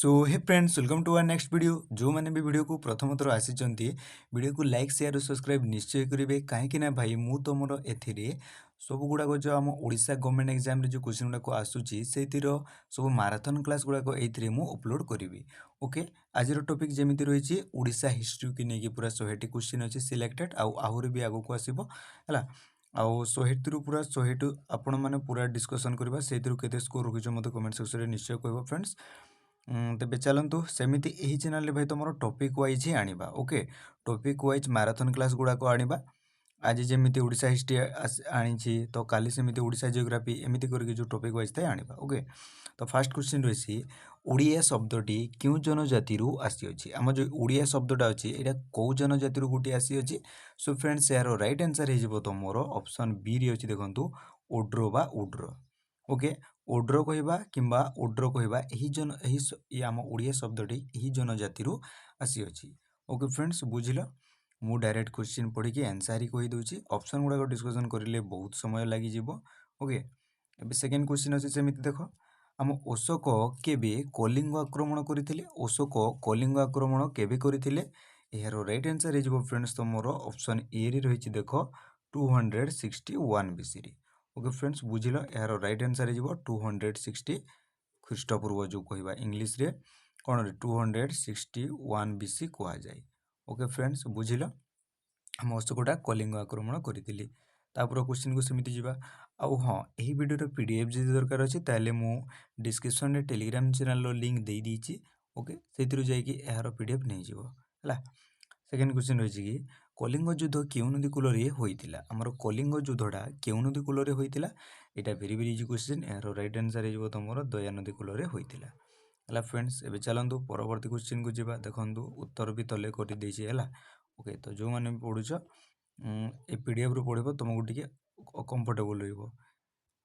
So hey friends welcome to our next video जो मैंने भी वीडियो को प्रथम थर आसी वीडियो को लाइक शेयर और सब्सक्राइब निश्चय करेंगे कहीं ना भाई मु तुम एथिरे सब गुड़ाक जो आम ओडिशा गवर्नमेंट एग्जाम जो क्वेश्चन गुड़ाक आसूची से सब माराथन क्लास गुड़ाक ये अपलोड करी ओके आज टॉपिक जमी रही ओडिशा हिस्ट्री की नहीं पूरा 100टी क्वेश्चन अच्छी सिलेक्टेड आहरी भी आगक आसो है आउ 100 पूरा 100 आपण मैंने पूरा डिस्कसन करवा से केते स्कोर रखिछ मत कमेंट सेक्शन में निश्चय कह फ्रेंड्स तेज चलतु सेमती यही चैनल भाई तुम टॉपिक वाइज ही आनिबा okay topic wise marathon class गुड़ाक आनिबा आज जमी ओडिशा हिस्ट्री आनी तो काली सेमती ओडिशा जियोग्राफी एमती करके जो टॉपिक वाइज थे आनिबा ओके तो फास्ट क्वेश्चन रही ओडिया शब्दटी क्यों जनजाति आसी आम जो ओडिया शब्दटा अच्छी यहाँ कौ जनजाति गोटे आसी सो फ्रेंड्स यार राइट आंसर हो तुम ऑप्शन बी रे अच्छी देखो ओड्रो बा उड्र ओके ओड्र कहवा कि ओड्र कहवा यही आम ओडिया शब्दटी यही जनजाति आसी ओके फ्रेंड्स बुझिल मु डायरेक्ट क्वेश्चन पढ़ी आंसर ही कहीदे ऑप्शन गुड़ाक डिस्कसन करेंगे बहुत समय लगी ओके एबे सेकेंड क्वेश्चन अच्छे सेमती देख आम अशोक केबे कलिंग आक्रमण करथिले अशोक कलिंग आक्रमण केबे करथिले यार राइट आंसर हो फ्रेंड्स तुमर ऑप्शन ए रे रही देख 261 बीसी ओके फ्रेंड्स बुझिल यार राइट आंसर हो 260 ख्रीष्टपूर्व जो कहवा इंग्लीश रे कौन रे 261 बीसी कह जाए ओके फ्रेंड्स बुझिल आम अशोकटा कलिंग आक्रमण करी तापर क्वेश्चन को सेमती जावा आउ हाँ यही वीडियो पीडीएफ जब दरकार अच्छे ताले मु डिस्क्रिप्शन में टेलीग्राम चैनल लिंक दे दीची ओके से जाकि यार पीडीएफ नहीं जीवो है सेकेंड क्वेश्चन रही कि कलिंग युद्ध केउ नदी कूल होता आमर कलिंग युद्धटा केउ नदी कूल होता यहाँ भेरी भेरी इजी क्वेश्चन यार राइट आंसर हो तुम दया नदी कूल होता है फ्रेंड्स एवं चलतु परवर्ती क्वेश्चन को जावा देखु उत्तर भी तले कर ओके तो जो मैंने पढ़ुच ए पीडीएफ रू पढ़ तुमको टी कंफर्टेबल रही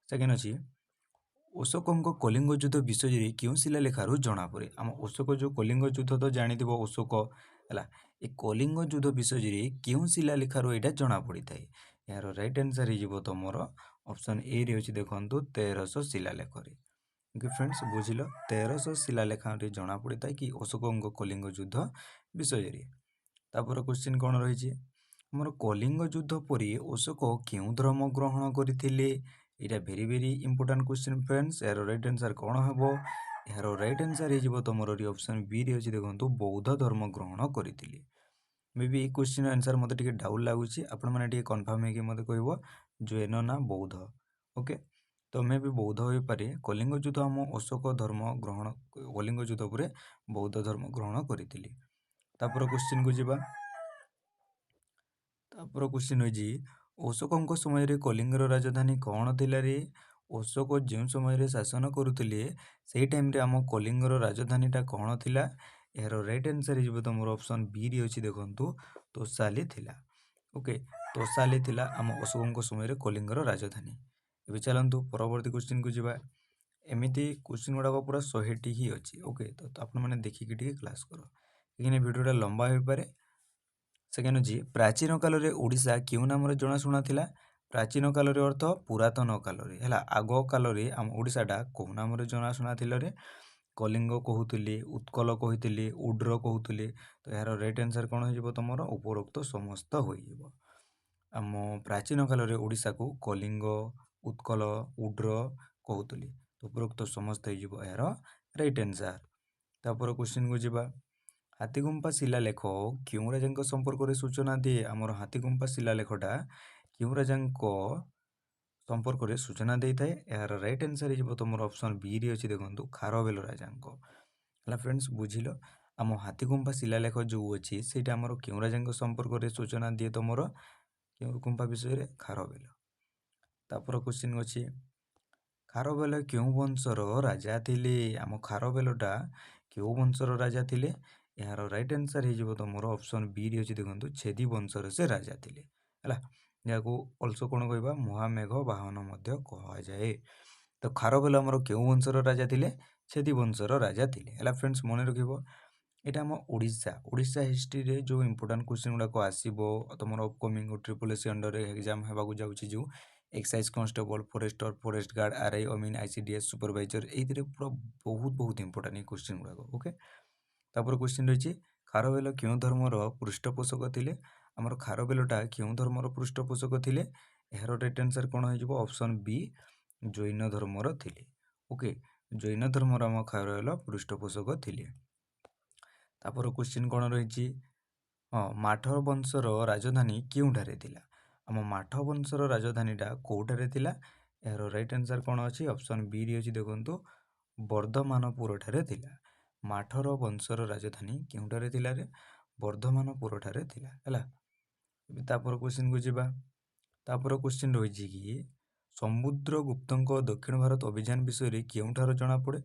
सेकेंड अच्छी अशोक कलिंग युद्ध विषय क्यों शिलालेखार जना पड़े आम अशोक जो कलिंग युद्ध तो जानी अशोक है ये कलिंग युद्ध विषय क्यों शिलालेखार यहाँ जना पड़ी था यार राइट आंसर हो तुम ऑप्शन ए रे अच्छी देखो 1300 शिलालेख ओके फ्रेंड्स बुझिल 1300 शिलालेख जना पड़ी था कि अशोक कलिंग युद्ध विषय तापर क्वेश्चन कौन रही मोर कलिंग युद्ध पर अशोक क्यों धर्म ग्रहण करते यहाँ भेरी भेरी इंपोर्टाट क्वेश्चन फ्रेंड्स यार राइट आंसर कौन हम यार राइट आंसर हो तुम ऑप्शन बी रे अच्छी देखो बौद्ध धर्म ग्रहण करते मे बी क्वेश्चन आंसर मत डाउट लगुच आपने कन्फर्म है कि मत कह जैन ना बौद्ध ओके तो मे भी बौद्ध हो पारे कलिंग युद्ध आम अशोक धर्म ग्रहण कलिंग युद्ध पर बौद्ध धर्म ग्रहण करते क्वेश्चन को जावा तापर क्वेश्चन रही अशोक समय कलिंगर राजधानी कौन थिला रे अशोक जो समय शासन करुले से टाइम आम कलिंगर राजधानीटा कौन थिला यार राइट आंसर हो तुम ऑप्शन बी रे अच्छी देखु तोसाली थिला ओके तोसाली थिला आम अशोक समय कलिंगर राजधानी ए चलतु परवर्ती क्वेश्चन को जावा एमती क्वेश्चन गुड़ाक पूरा 100टी ही अच्छी ओके तो आपने देखिए क्लास कर कहीं वीडियोटा लंबा हो पारे सेकेंड अच्छी प्राचीन काल में ओडिशा क्यों नाम जनाशुना थिला प्राचीन काल अर्थ पुरातन काल है आग काल आम ओडिशाटा कौ नाम जनाशुना रे कलिंग कहते उत्कल कहते उड्र कहते तो यार राइट आंसर कौन हो तुम उपरोक्त समस्त हो आम प्राचीन काल में ओडिशा को कलिंग उत्कल उड्र कहते तो उपरोक्त समस्त हो यार राइट आंसर तापर क्वेश्चन को जावा हाथीगुंफा शिलालेख क्यों राजा संपर्क में सूचना दिए आमर हाथीगुंफा शिलालेखटा क्यों राजा संपर्क में सूचना दे थाए यार राइट आंसर हो तुम ऑप्शन बी रे अच्छी देखो खारवेल राजा है फ्रेंड्स बुझिल आम हाथीगुंफा शिलालेख जो अच्छी से क्यों राजा संपर्क में सूचना दिए तुम क्यों गुंफा विषय खारवेल तापर क्वेश्चन अच्छी खारवेल क्यों वंशर राजा थिले आम खारवेलटा क्यों वंशर राजा थिले यार राइट आंसर हो तुम ऑप्शन बी रे अच्छी देखो छेदी वंशर से राजा थिले है जहाँ अल्सो कौन कह महामेघ वाहन कह जाए तो खारवेल आमर क्यों वंशर राजा थिले छेदी वंशर राजा थिले है फ्रेंड्स मन रख यहाँ आम ओडिशा हिस्ट्री रे जो इंपोर्टाट क्वेश्चन गुड़ाक आसो तुम upcoming triple S under exam होगा जाऊँगी जो excise constable forester forest guard RI अमीन आईसीडीएस सुपरवाइजर ये पूरा बहुत बहुत इंपोर्टाट ये क्वेश्चन गुड़ाक ओके। तापर क्वेश्चन रही खारवेल क्यों धर्मर पृष्ठपोषक थे आमर खारवेलटा क्यों धर्मर पृष्ठपोषक थे यार राइट आंसर कौन हो ऑप्शन बी जैन धर्मर थे ओके। जैन धर्मर आम खारवेल पृष्ठपोषक थे। तापर क्वेश्चन कौन रही हाँ माठ वंशर राजधानी क्योंठारे थिला आम माठ वंशर राजधानीटा कौटारे थिला यार राइट आंसर कौन अच्छी ऑप्शन बी रे अच्छी देखो वर्धमानपुर ठारे थिला। माठर वंशर राजधानी क्योंठारे थिला रे वर्धमानपुर ठारे थिला हैला। तापर क्वेश्चन को जीवा तापर क्वेश्चन रही कि समुद्रगुप्तଙ୍କ दक्षिण भारत अभियान विषय रे केउठार जना पड़े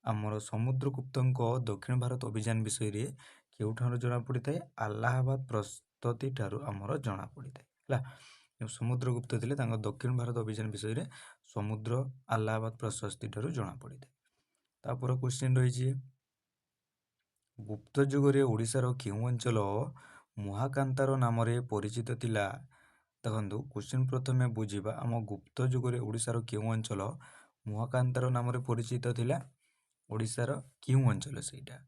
आमर समुद्रगुप्तଙ୍କ दक्षिण भारत अभियान विषय रे केउठार जना पड़ी थाए आलाहाबाद प्रस्तुति ठारू आमर जना पड़ी थाए हैला। समुद्रगुप्त थे दक्षिण भारत अभियान विषय रे समुद्र आलाहाबाद प्रशस्ति ठारू जना पड़ी थाए। तापर क्वेश्चन रही गुप्त युगरे ओडिशार केउ अंचल महाकांतार नाम रे परिचित थिला देखो क्वेश्चन प्रथमे बुझीबा आम गुप्त युगरे ओडिशार केउ अंचल महाकांतार नाम रे परिचित थिला ओडिशार केउ अंचल सेटा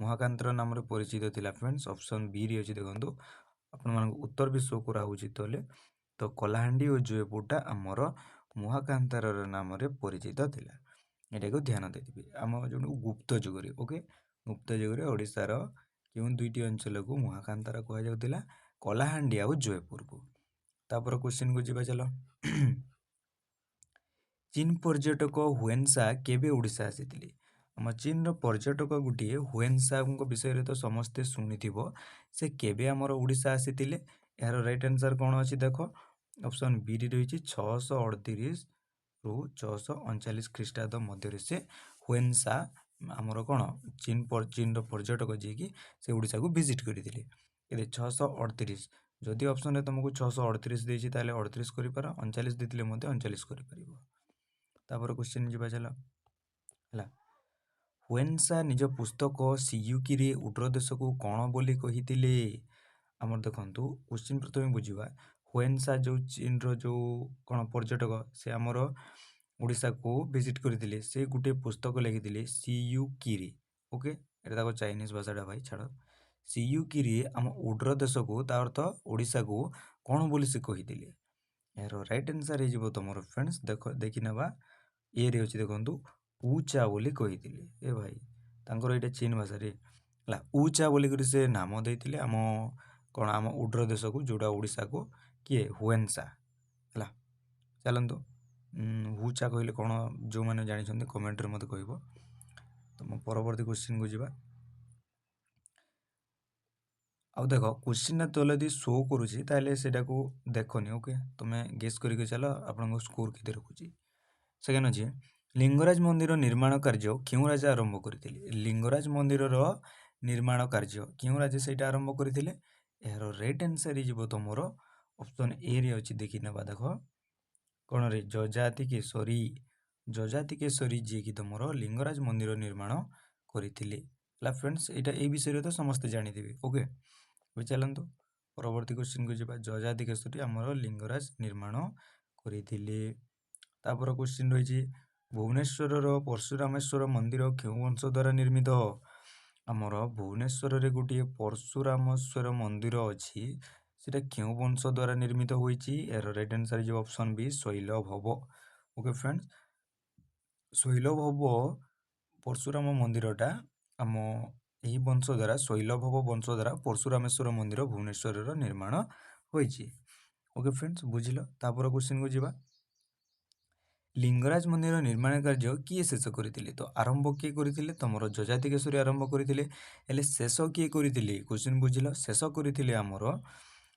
महाकांतार नाम रे परिचित थिला फ्रेंड्स ऑप्शन बी रे अछि देखो आपण उत्तर भी शो करा होछि तो कलाहांडी और जयपुरटा आमर महाकांतार नाम रे परिचित थिला एटा को ध्यान देथिबे आम जो गुप्त युगरे ओके। गुप्त युगरे ओडिशार केउ दुईटी अंचल को महाकांतार कहा जाउतिला कलाहांडी और जयपुर को। तापर क्वेश्चन को जीवा चलो चीन पर्यटक हुएनसा केबे ओडिशा आसीथिले आम चीन पर्यटक गोटे हुएनसा विषय तो समस्ते शुणिथिबो से केबे आमर ओडिशा आसीथिले यार राइट आंसर कौन अच्छी देख ऑप्शन बी रही 638 रु 639 ख्रीष्टाब्द मध्य से हुएनसा आमर कौन चीन पर्यटक जी की से ओडिशा को विजिट करते 638 जदि ऑप्शन रे तुमको 638 देछि ताले 38 करि पार 39 देथिले मध्ये 39 करि परिबो। तापर क्वेश्चन जिबा चला हला हुएनसा निज पुस्तक सियुकी रे उड्र देश को कौन बोली कहिथिले आमर देखंतु क्वेश्चन प्रथमे बुझिबा हुएनसा जो चीन रो जो कौन पर्यटक से आमर ओडिशा को विजिट करथिले से गुटे पुस्तक लिखिथिले सियुकी रे ओके एटा ताको चाइनीज भाषाटा भाई छाड़ सियुकी रे आम उड्र देश को तार अर्थ ओडिशा को कौन बोली से कहिथिले यार राइट आंसर हो तुम फ्रेंड्स देखि नबा ए रे अछि देखंतु ऊचा बोली कहिथिले ए भाई तांकर एटा चीन भाषा रे ला ऊचा बोली करी से नाम देथिले आम कौन आम उड्र देश को जोड़ा ओडिशा को किए हुएनसा हला। चलंतु हुचा कहले कौन जो माने जानि छथि कमेंट रे मते कहबो। तुम परवर्ती क्वेश्चन को जीवा आउ देख क्वेश्चन तो यदि शो करुच्ची ताले सेटा को देखनी ओके तुम्हें गेस करके चलो आपन स्कोर केते रखुची। सेकेंड अच्छे लिंगराज मंदिर निर्माण कार्य क्यों राजा आरंभ करते लिंगराज मंदिर निर्माण कार्य क्यों राजा से आरंभ करते यार राइट आंसर हो तुम ऑप्शन ए रे अच्छी देखी ना देख कौन रे जजाति केशरी जी की तुम लिंगराज मंदिर निर्माण करते फ्रेंड्स यहाँ ये विषय तो समस्ते जानी ओके। चलतु परवर्ती क्वेश्चन को जीवा जजाति केशरी आमर लिंगराज निर्माण करते। तापर क्वेश्चन रही भुवनेश्वर परशुरामेश्वर मंदिर क्यों वंश द्वारा निर्मित आमर भुवनेश्वर रे गोटे परशुरामेश्वर मंदिर अच्छी सेटा क्यों वंश द्वारा निर्मित होइची यार राइट आंसर जो option B Shailabhava okay friends Shailabhava Parshuram मंदिरटा आम यही वंश द्वारा शैलभव वंश द्वारा परशुरामेश्वर मंदिर भुवनेश्वर निर्माण होइची ओके फ्रेंड्स बुझिल। तापर क्वेश्चन को जीवा लिंगराज मंदिर निर्माण कार्य किए शेष करते तो आरंभ किए करते तुम जजाति केशरी आरंभ करते शेष किए करते क्वेश्चन बुझिल शेष करते आमर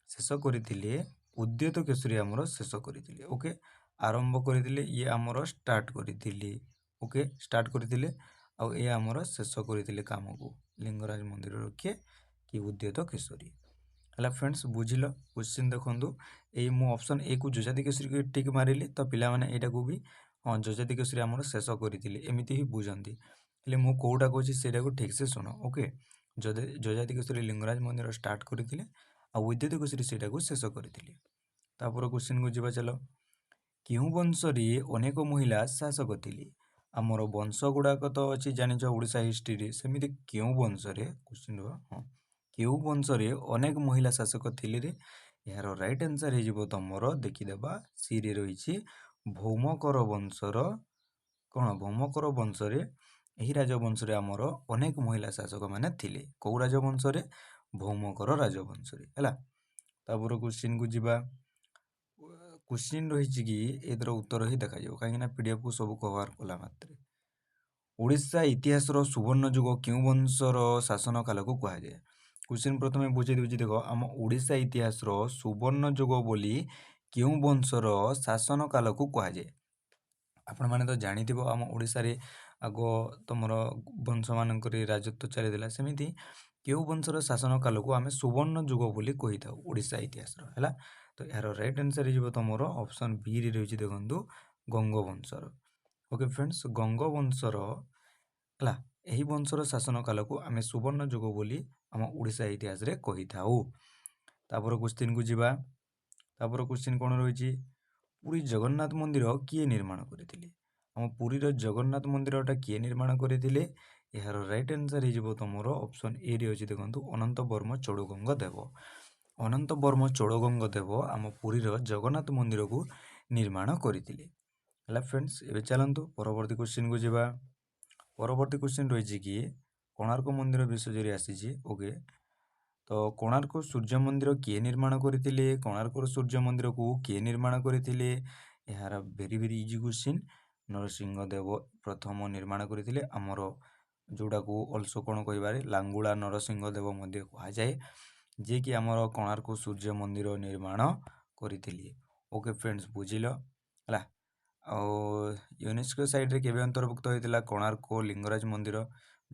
शेष करते उद्यत केशरी आमर शेष करते ओके आरंभ करते ये आमर स्टार्ट करते ओके स्टार्ट करते आउ ये आमर शेष करते काम को लिंगराज मंदिर किए कि उद्यत केशरी है फ्रेंड्स बुझिल। क्वेश्चन देखो यही मु ऑप्शन ए को जजाति केशरी को टिक मारिली तो पिला माने एटा को भी हाँ जजाति केशरी आमर शेष करते एमती ही बुझंती हेले मु कोटा कहूँ सेटा को ठीक से शुण ओके जजाति केशरी लिंगराज मंदिर स्टार्ट करते आ उद्यत केशरी सेटा को शेष करते। तापर क्वेश्चन को जीवा चलो କେଉଁ ବଂଶରେ ଅନେକ ମହିଳା ଶାସକ ଥିଲେ? ଆମର ବଂଶ ଗୁଡ଼ାକ ତ ଅଛି ଜାଣିଛ ଓଡ଼ିଶା ହିଷ୍ଟ୍ରିରେ, ସେମିତି କେଉଁ ବଂଶରେ କ୍ୱେଶ୍ଚିନ୍ ହଁ କେଉଁ ବଂଶରେ ଅନେକ ମହିଳା ଶାସକ ଥିଲେ ରେ? ଏହାର ରାଇଟ୍ ଆନ୍ସର୍ ହେଇଯିବ ତମର ଦେଖିଦେବା ସିରେ ରହିଛି ଭୌମକର ବଂଶର କ'ଣ ଭୌମକର ବଂଶରେ ଏହି ରାଜବଂଶରେ ଆମର ଅନେକ ମହିଳା ଶାସକ ମାନେ ଥିଲେ। କେଉଁ ରାଜବଂଶରେ? ଭୌମକର ରାଜବଂଶରେ ହେଲା। ତାପରେ କ୍ୱେଶ୍ଚିନ୍କୁ ଯିବା। କ୍ୱେଶ୍ଚିନ୍ ରହିଛି କି ଏଥିର ଉତ୍ତର ହିଁ ଦେଖାଯିବ କାହିଁକିନା ପିଡ଼ିଏଫ୍କୁ ସବୁ କଭର କଲା ମାତ୍ରେ। ଓଡ଼ିଶା ଇତିହାସର ସୁବର୍ଣ୍ଣ ଯୁଗ କେଉଁ ବଂଶର ଶାସନ କାଳକୁ କୁହାଯାଏ? କ୍ୱେଶ୍ଚିନ୍ ପ୍ରଥମେ ବୁଝେଇ ଦେଉଛି ଦେଖ, ଆମ ଓଡ଼ିଶା ଇତିହାସର ସୁବର୍ଣ୍ଣ ଯୁଗ ବୋଲି କେଉଁ ବଂଶର ଶାସନ କାଳକୁ କୁହାଯାଏ? ଆପଣମାନେ ତ ଜାଣିଥିବ ଆମ ଓଡ଼ିଶାରେ ଆଗ ତମର ବଂଶମାନଙ୍କରେ ରାଜତ୍ୱ ଚାଲିଥିଲା, ସେମିତି କେଉଁ ବଂଶର ଶାସନ କାଳକୁ ଆମେ ସୁବର୍ଣ୍ଣ ଯୁଗ ବୋଲି କହିଥାଉ ଓଡ଼ିଶା ଇତିହାସର ହେଲା। ତ ଏହାର ରାଇଟ୍ ଆନ୍ସର୍ ହେଇଯିବ ତମର ଅପସନ୍ ବିରେ ରହିଛି ଦେଖନ୍ତୁ ଗଙ୍ଗବଂଶର। ଓକେ ଫ୍ରେଣ୍ଡସ୍, ଗଙ୍ଗବଂଶର ହେଲା ଏହି ବଂଶର ଶାସନ କାଳକୁ ଆମେ ସୁବର୍ଣ୍ଣ ଯୁଗ ବୋଲି ଆମ ଓଡ଼ିଶା ଇତିହାସରେ କହିଥାଉ। ତାପର କ୍ୱେଶ୍ଚିନ୍କୁ ଯିବା। ତାପର କ୍ୱେଶ୍ଚିନ୍ କ'ଣ ରହିଛି? ପୁରୀ ଜଗନ୍ନାଥ ମନ୍ଦିର କିଏ ନିର୍ମାଣ କରିଥିଲେ? ଆମ ପୁରୀର ଜଗନ୍ନାଥ ମନ୍ଦିରଟା କିଏ ନିର୍ମାଣ କରିଥିଲେ? ଏହାର ରାଇଟ୍ ଆନ୍ସର୍ ହେଇଯିବ ତମର ଅପସନ୍ ଏରେ ଅଛି ଦେଖନ୍ତୁ ଅନନ୍ତ ବର୍ମ ଚୋଡ଼ଗଙ୍ଗ ଦେବ। ଅନନ୍ତ ବର୍ମ ଚୋଡ଼ଗଙ୍ଗ ଦେବ ଆମ ପୁରୀର ଜଗନ୍ନାଥ ମନ୍ଦିରକୁ ନିର୍ମାଣ କରିଥିଲେ ହେଲା। ଫ୍ରେଣ୍ଡସ୍, ଏବେ ଚାଲନ୍ତୁ ପରବର୍ତ୍ତୀ କ୍ୱେଶ୍ଚିନ୍କୁ ଯିବା। ପରବର୍ତ୍ତୀ କ୍ୱେଶ୍ଚିନ୍ ରହିଛି କି କୋଣାର୍କ ମନ୍ଦିର ବିଷୟରେ ଆସିଛି। ଓକେ, ତ କୋଣାର୍କ ସୂର୍ଯ୍ୟ ମନ୍ଦିର କିଏ ନିର୍ମାଣ କରିଥିଲେ? କୋଣାର୍କର ସୂର୍ଯ୍ୟ ମନ୍ଦିରକୁ କିଏ ନିର୍ମାଣ କରିଥିଲେ? ଏହାର very very easy question. Narasingha Deva ପ୍ରଥମ ନିର୍ମାଣ କରିଥିଲେ, ଆମର ଯେଉଁଟାକୁ ଅଲସୋ କ'ଣ କହିବାରେ ଲାଙ୍ଗୁଳା ନରସିଂହ ଦେବ ମଧ୍ୟ କୁହାଯାଏ, ଯିଏକି ଆମର କୋଣାର୍କ ସୂର୍ଯ୍ୟ ମନ୍ଦିର ନିର୍ମାଣ କରିଥିଲେ। ଓକେ ଫ୍ରେଣ୍ଡସ୍, ବୁଝିଲ ହେଲା। ଆଉ ୟୁନେସ୍କୋ ସାଇଟ୍ରେ କେବେ ଅନ୍ତର୍ଭୁକ୍ତ ହୋଇଥିଲା କୋଣାର୍କ ଲିଙ୍ଗରାଜ ମନ୍ଦିର?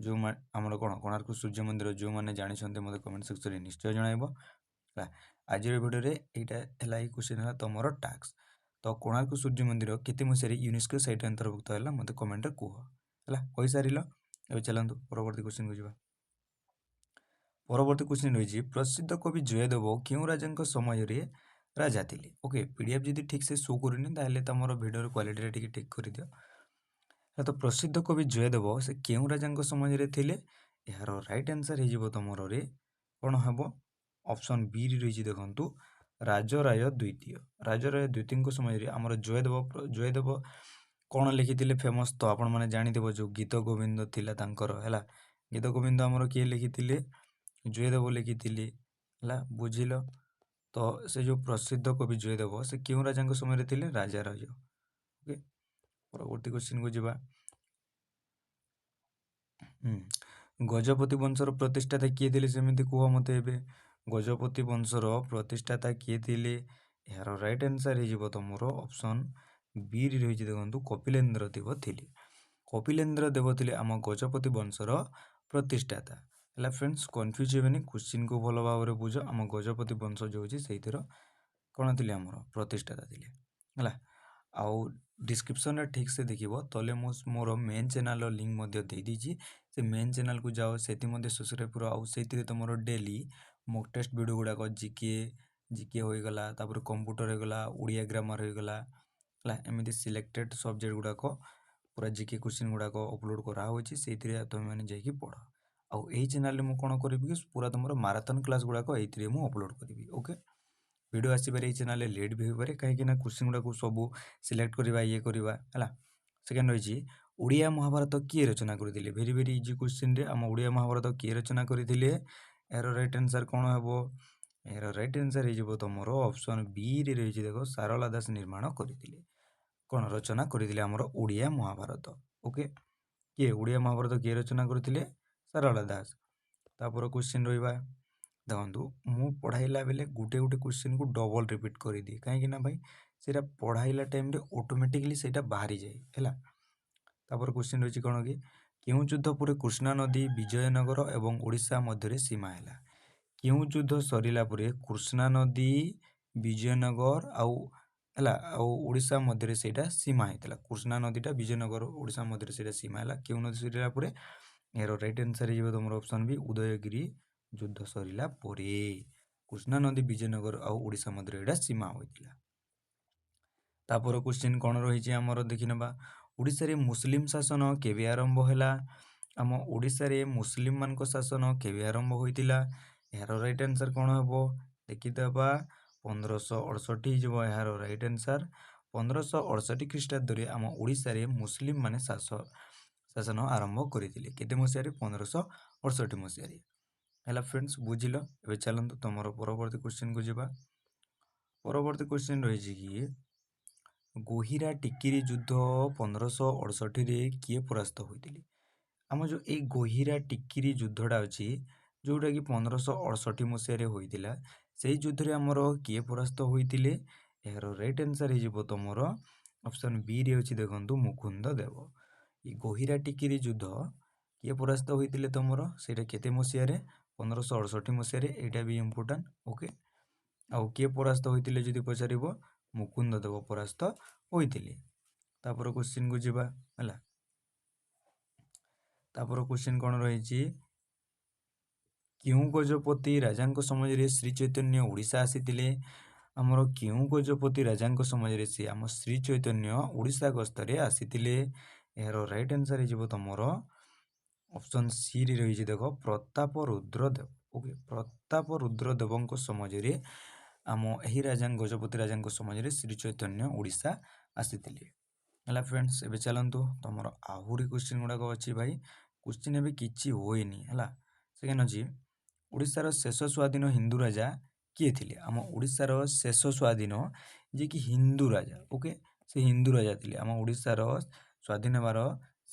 ଯେଉଁମାନେ ଆମର କ'ଣ କୋଣାର୍କ ସୂର୍ଯ୍ୟ ମନ୍ଦିର ଯେଉଁମାନେ ଜାଣିଛନ୍ତି ମୋତେ କମେଣ୍ଟ ସେକ୍ସନରେ ନିଶ୍ଚୟ ଜଣାଇବ ହେଲା। ଆଜିର ଭିଡ଼ିଓରେ ଏଇଟା ହେଲା, ଏଇ କ୍ୱେଶ୍ଚିନ୍ ହେଲା ତମର ଟାସ୍କ। ତ କୋଣାର୍କ ସୂର୍ଯ୍ୟ ମନ୍ଦିର କେତେ ମସିହାରେ ୟୁନେସ୍କୋ ସାଇଟ୍ରେ ଅନ୍ତର୍ଭୁକ୍ତ ହେଲା ମୋତେ କମେଣ୍ଟରେ କୁହ ହେଲା। କହିସାରିଲ, ଏବେ ଚାଲନ୍ତୁ ପରବର୍ତ୍ତୀ କ୍ୱେଶ୍ଚିନ୍କୁ ଯିବା। ପରବର୍ତ୍ତୀ କ୍ୱେଶ୍ଚିନ୍ ରହିଛି ପ୍ରସିଦ୍ଧ କବି ଜୟଦେବ କେଉଁ ରାଜାଙ୍କ ସମୟରେ ରାଜା ଥିଲେ? ଓକେ, ପିଡ଼ିଏଫ୍ ଯଦି ଠିକ୍ ସେ ଶୋ କରୁନି ତାହେଲେ ତମର ଭିଡ଼ିଓର କ୍ୱାଲିଟିଟା ଟିକେ ଠିକ୍ କରିଦିଅ। ତ ପ୍ରସିଦ୍ଧ କବି ଜୟଦେବ ସେ କେଉଁ ରାଜାଙ୍କ ସମୟରେ ଥିଲେ? ଏହାର ରାଇଟ୍ ଆନ୍ସର୍ ହେଇଯିବ ତମରରେ କ'ଣ ହେବ? ଅପସନ୍ ବିରେ ରହିଛି ଦେଖନ୍ତୁ ରାଜରାୟ ଦ୍ୱିତୀୟ। ରାଜରାୟ ଦ୍ୱିତୀୟଙ୍କ ସମୟରେ ଆମର ଜୟଦେବ କ'ଣ ଲେଖିଥିଲେ ଫେମସ୍ ତ ଆପଣମାନେ ଜାଣିଥିବ, ଯେଉଁ ଗୀତ ଗୋବିନ୍ଦ ଥିଲା ତାଙ୍କର ହେଲା। ଗୀତ ଗୋବିନ୍ଦ ଆମର କିଏ ଲେଖିଥିଲେ? ଜୟଦେବ ଲେଖିଥିଲେ ହେଲା। ବୁଝିଲ, ତ ସେ ଯେଉଁ ପ୍ରସିଦ୍ଧ କବି ଜୟଦେବ ସେ କେଉଁ ରାଜାଙ୍କ ସମୟରେ ଥିଲେ? ରାଜରାଜ। ଓକେ, ପରବର୍ତ୍ତୀ କ୍ୱେଶ୍ଚିନ୍କୁ ଯିବା। ଗଜପତି ବଂଶର ପ୍ରତିଷ୍ଠାତା କିଏ ଥିଲେ ସେମିତି କୁହ ମୋତେ ଏବେ। ଗଜପତି ବଂଶର ପ୍ରତିଷ୍ଠାତା କିଏ ଥିଲେ? ଏହାର ରାଇଟ୍ ଆନ୍ସର୍ ହେଇଯିବ ତମର ଅପସନ୍ ବିରେ ରହିଛି ଦେଖନ୍ତୁ କପିଳେନ୍ଦ୍ର ଦେବ ଥିଲେ। କପିଳେନ୍ଦ୍ର ଦେବ ଥିଲେ ଆମ ଗଜପତି ବଂଶର ପ୍ରତିଷ୍ଠାତା ହେଲା। ଫ୍ରେଣ୍ଡସ୍, କନଫ୍ୟୁଜ୍ ହେବେନି, କ୍ୱେଶ୍ଚିନ୍କୁ ଭଲ ଭାବରେ ବୁଝ। ଆମ ଗଜପତି ବଂଶ ଯେଉଁ ଅଛି ସେଇଥିର କ'ଣ ଥିଲେ? ଆମର ପ୍ରତିଷ୍ଠାତା ଥିଲେ ହେଲା। ଆଉ ଡିସ୍କ୍ରିପ୍ସନରେ ଠିକ୍ସେ ଦେଖିବ, ତଳେ ମୁଁ ମୋର ମେନ୍ ଚ୍ୟାନେଲ୍ର ଲିଙ୍କ୍ ମଧ୍ୟ ଦେଇଦେଇଛି। ସେ ମେନ୍ ଚ୍ୟାନେଲ୍କୁ ଯାଅ, ସେଠି ମଧ୍ୟ ସବସ୍କ୍ରାଇବ୍ କର। ଆଉ ସେଇଥିରେ ତୁମର ଡେଲି ମକ୍ ଟେଷ୍ଟ ଭିଡ଼ିଓ ଗୁଡ଼ାକ ଜିକେ ହୋଇଗଲା, ତାପରେ କମ୍ପ୍ୟୁଟର ହୋଇଗଲା, ଓଡ଼ିଆ ଗ୍ରାମାର ହୋଇଗଲା ହେଲା, ଏମିତି ସିଲେକ୍ଟେଡ଼ ସବଜେକ୍ଟ ଗୁଡ଼ାକ ପୁରା ଜିକେ କ୍ୱେଶ୍ଚିନ୍ ଗୁଡ଼ାକ ଅପଲୋଡ଼ କରାହେଉଛି, ସେଇଥିରେ ତୁମେମାନେ ଯାଇକି ପଢ଼। ଆଉ ଏହି ଚ୍ୟାନେଲ୍ରେ ମୁଁ କ'ଣ କରିବି କି ପୁରା ତୁମର ମାରାଥନ୍ କ୍ଲାସ୍ ଗୁଡ଼ାକ ଏଇଥିରେ ମୁଁ ଅପଲୋଡ଼ କରିବି। ଓକେ, ଭିଡ଼ିଓ ଆସିବାରେ ଏଇ ଚ୍ୟାନେଲ୍ରେ ଲେଟ୍ ବି ହୋଇପାରେ କାହିଁକିନା କ୍ୱେଶ୍ଚିନ୍ ଗୁଡ଼ାକୁ ସବୁ ସିଲେକ୍ଟ କରିବା ଇଏ କରିବା ହେଲା। ସେକେଣ୍ଡ ରହିଛି ଓଡ଼ିଆ ମହାଭାରତ କିଏ ରଚନା କରିଥିଲେ? ଭେରି ଭେରି ଇଜି କ୍ୱେଶ୍ଚିନ୍ରେ ଆମ ଓଡ଼ିଆ ମହାଭାରତ କିଏ ରଚନା କରିଥିଲେ? ଏହାର ରାଇଟ୍ ଆନ୍ସର୍ କ'ଣ ହେବ? ଏହାର ରାଇଟ୍ ଆନ୍ସର୍ ହେଇଯିବ ତମର ଅପସନ୍ ବିରେ ରହିଛି ଦେଖ ସାରଳା ଦାସ ନିର୍ମାଣ କରିଥିଲେ। କ'ଣ ରଚନା କରିଥିଲେ? ଆମର ଓଡ଼ିଆ ମହାଭାରତ। ଓକେ, କିଏ ଓଡ଼ିଆ ମହାଭାରତ କିଏ ରଚନା କରିଥିଲେ? ସାରଳା ଦାସ। ତାପରେ କ୍ୱେଶ୍ଚିନ୍ ରହିବା ଦେଖନ୍ତୁ, ମୁଁ ପଢ଼ାଇଲା ବେଳେ ଗୋଟେ କ୍ୱେଶ୍ଚିନ୍କୁ ଡବଲ୍ ରିପିଟ୍ କରିଦିଏ କାହିଁକିନା ଭାଇ ସେଇଟା ପଢ଼ାଇଲା ଟାଇମ୍ରେ ଅଟୋମେଟିକଲି ସେଇଟା ବାହାରିଯାଏ ହେଲା। ତାପରେ କ୍ୱେଶ୍ଚିନ୍ ରହିଛି କ'ଣ କି କେଉଁ ଯୁଦ୍ଧ ପରେ କୃଷ୍ଣା ନଦୀ ବିଜୟନଗର ଏବଂ ଓଡ଼ିଶା ମଧ୍ୟରେ ସୀମା ହେଲା? କେଉଁ ଯୁଦ୍ଧ ସରିଲା ପରେ କୃଷ୍ଣା ନଦୀ ବିଜୟନଗର ଆଉ ହେଲା ଆଉ ଓଡ଼ିଶା ମଧ୍ୟରେ ସେଇଟା ସୀମା ହେଇଥିଲା? କୃଷ୍ଣା ନଦୀଟା ବିଜୟନଗର ଓଡ଼ିଶା ମଧ୍ୟରେ ସେଇଟା ସୀମା ହେଲା କେଉଁ ନଦୀ ସରିଲା ପରେ? ଏହାର ରାଇଟ୍ ଆନ୍ସର୍ ହେଇଯିବ ତମର ଅପସନ୍ ବି ଉଦୟଗିରି ଯୁଦ୍ଧ ସରିଲା ପରେ କୃଷ୍ଣା ନଦୀ ବିଜୟନଗର ଆଉ ଓଡ଼ିଶା ମଧ୍ୟରେ ଏଇଟା ସୀମା ହୋଇଥିଲା। तापर क्वेश्चन कौन रही आमर देखि नबा ओडिशा मुस्लिम शासन केबे आरंभ हैला आम ओडिशा मुस्लिम मान शासन केबे आरंभ होइतिला यार राइट आंसर कौन हेबो देखिदबा 1568 जब यार राइट आंसर 1568 ख्रीष्टाब्द आम ओडिशा मुस्लिम माने शासन आरंभ करथिले केते मसिया रे 1568 मसिया रे हैला फ्रेंड्स बुझिलो एबे चलंतु तमरो परवर्ती क्वेश्चन को जिबा परवर्ती क्वेश्चन रही कि गोहिरा टिकिरी युद्ध 1568 रे किए परास्त होइतिले आम जो ए गोहिरा टिकिरी युद्धटा अच्छी जोटा कि 1568 मसीह होइतिला से युद्ध रे आमर किए परास्त होइतिले यार राइट आंसर हो तुम ऑप्शन बी रे अच्छी देखंतु मुकुंद देव ये गोहिरा टिकिरी युद्ध किए परास्त होइतिले तुमर सेटा केते मसीह रे 1568 मसीह एटा भी इम्पोर्टेंट ओके आउ किए परास्त होइतिले जदि पचारिबो मुकुंद देव परास्त होइतिले तापर क्वेश्चन को जिबा हला तापर क्वेश्चन कौन रही क्यों गजपति राजा समय रे श्री चैतन्य ओडिशा आसीतिले आमर क्यों गजपति राजा समय रे से आम श्री चैतन्य ओडिशा गस्तरे आसीतिले यार राइट आंसर हो तुमर ऑप्शन सी रे रही देख प्रताप रुद्रदेव ओके प्रताप रुद्रदेव समय रे आम एही राजा गजपति राजा समय रे श्री चैतन्य ओडिशा आसीतिले हला फ्रेंड्स एबे चलंतु तुमर आहुरी क्वेश्चन गुड़ाक अच्छी भाई क्वेश्चन एबे किछि होइनी हला सेकेंड अछि ओडिशार शेष स्वाधीन हिंदू राजा किए थिले आम ओडिशार शेष स्वाधीन जे कि हिंदू राजा ओके से हिंदू राजा थिले आम ओडिशार स्वाधीन हेबार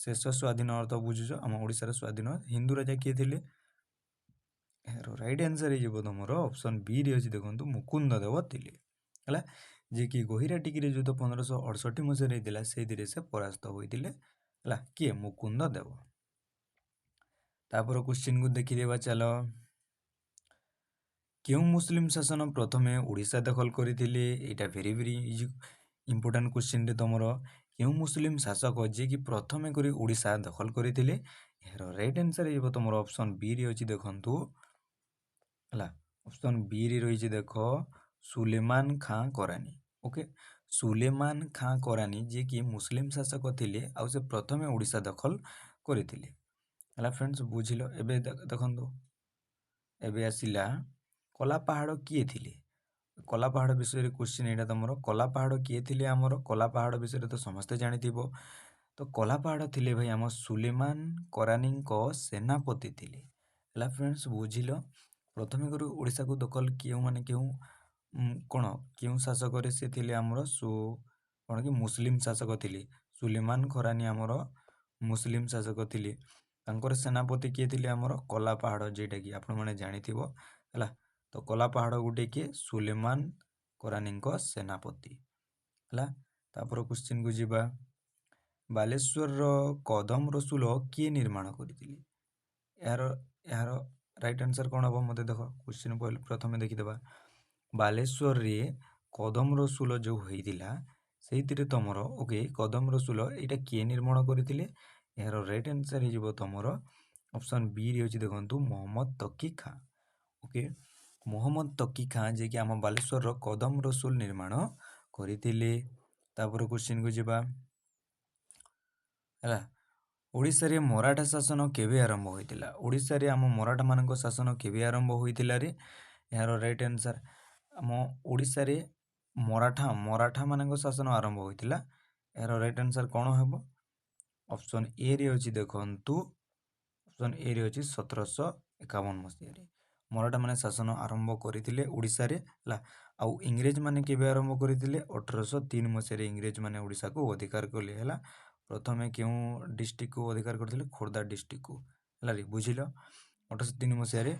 शेष स्वाधीन अर्थ बुझुछ आम ओडिशार स्वाधीन हिंदू राजा किए थिले राइट आंसर हो तुम ऑप्शन बी रे अछि देखंतु मुकुंद देव थिले हला जे कि गोहिरा टिकिरी युद्ध 1568 मसीह होइतिला सेदिरे से परास्त होइतिले हला किए मुकुंद देव तापर क्वेश्चन को देखि देबा चलो क्यों मुस्लिम शासन प्रथमे ओडिशा दखल करथिले एटा वेरी वेरी इंपोर्टेंट क्वेश्चन रे तुमर क्यों मुस्लिम शासक जे कि प्रथमे करी ओडिशा दखल करथिले यार राइट आंसर हो तुमर ऑप्शन बी रे अछि देखंतु हला ऑप्शन बी रे रही देखो सुलेमान खां करानी ओके सुलेमान खां करानी जे कि मुस्लिम शासक थिले आ से प्रथमे ओडिशा दखल करथिले हला फ्रेंड्स बुझिलो एबे देखंतु एबे आसिला कला पहाड़ किए थिले कला पहाड़ विषय क्वेश्चन एटा तुमर कला पहाड़ किए थिले आमर कला पहाड़ विषय तो समस्ते जानिथिबो तो कला पहाड़ थिले भाई आम सुलेमान करानी सेनापति थिले हला फ्रेंड्स बुझिलो प्रथमे करू ओडिशा को दखल क्यों माने क्यों कौन क्यों शासक से थिले आमर कौन कि मुस्लिम शासक थिले सुलेमान करानी आमर मुस्लिम शासक थिले तांकर सेनापति किए थिले आमर कला पहाड़ जेटा कि आपण माने जानिथिबो हला तो कला पहाड़ गोटे किए सुलेमान करानी सेनापति हला तापर क्वेश्चन को जिबा बालेश्वर कदम रसुल किए निर्माण करथिले यार यार राइट आंसर कौन हम मत देख क्वेश्चन प्रथम देखीदबा बालेश्वर रे कदम रसुल जो होइतिला सेहितिरे तमर ओके कदम रसुल एटा किए निर्माण करथिले यार राइट आंसर हो तुमर ऑप्शन बी रे अछि देखंतु मोहम्मद तकी खां ओके मोहम्मद तकी खां जे कि आम बालेश्वर कदम रसुल निर्माण करथिले तापर क्वेश्चन को जिबा हला ओडिशा रे मराठा शासन केबे आरंभ होइतिला ओडिशा रे आम मराठा मानक शासन केबे आरंभ होइतिला रे यार राइट आंसर आम ओडिशा रे मराठा मराठा मानक शासन आरंभ होइतिला यार राइट आंसर कौन हेबो ऑप्शन ए रे अछि देखंतु ऑप्शन ए रे अछि 1751 मसिया रे मराठा माने शासन आरंभ करथिले ओडिशा रे हला आउ इंग्रेज माने केबे आरंभ करथिले 1803 मसिया रे इंग्रेज माने ओडिशा को अधिकार करले हला प्रथमे क्यों डिस्ट्रिक्ट को अधिकार करथिले खोर्धा डिस्ट्रिक्ट को हला रे बुझिलो 1803 मसिया रे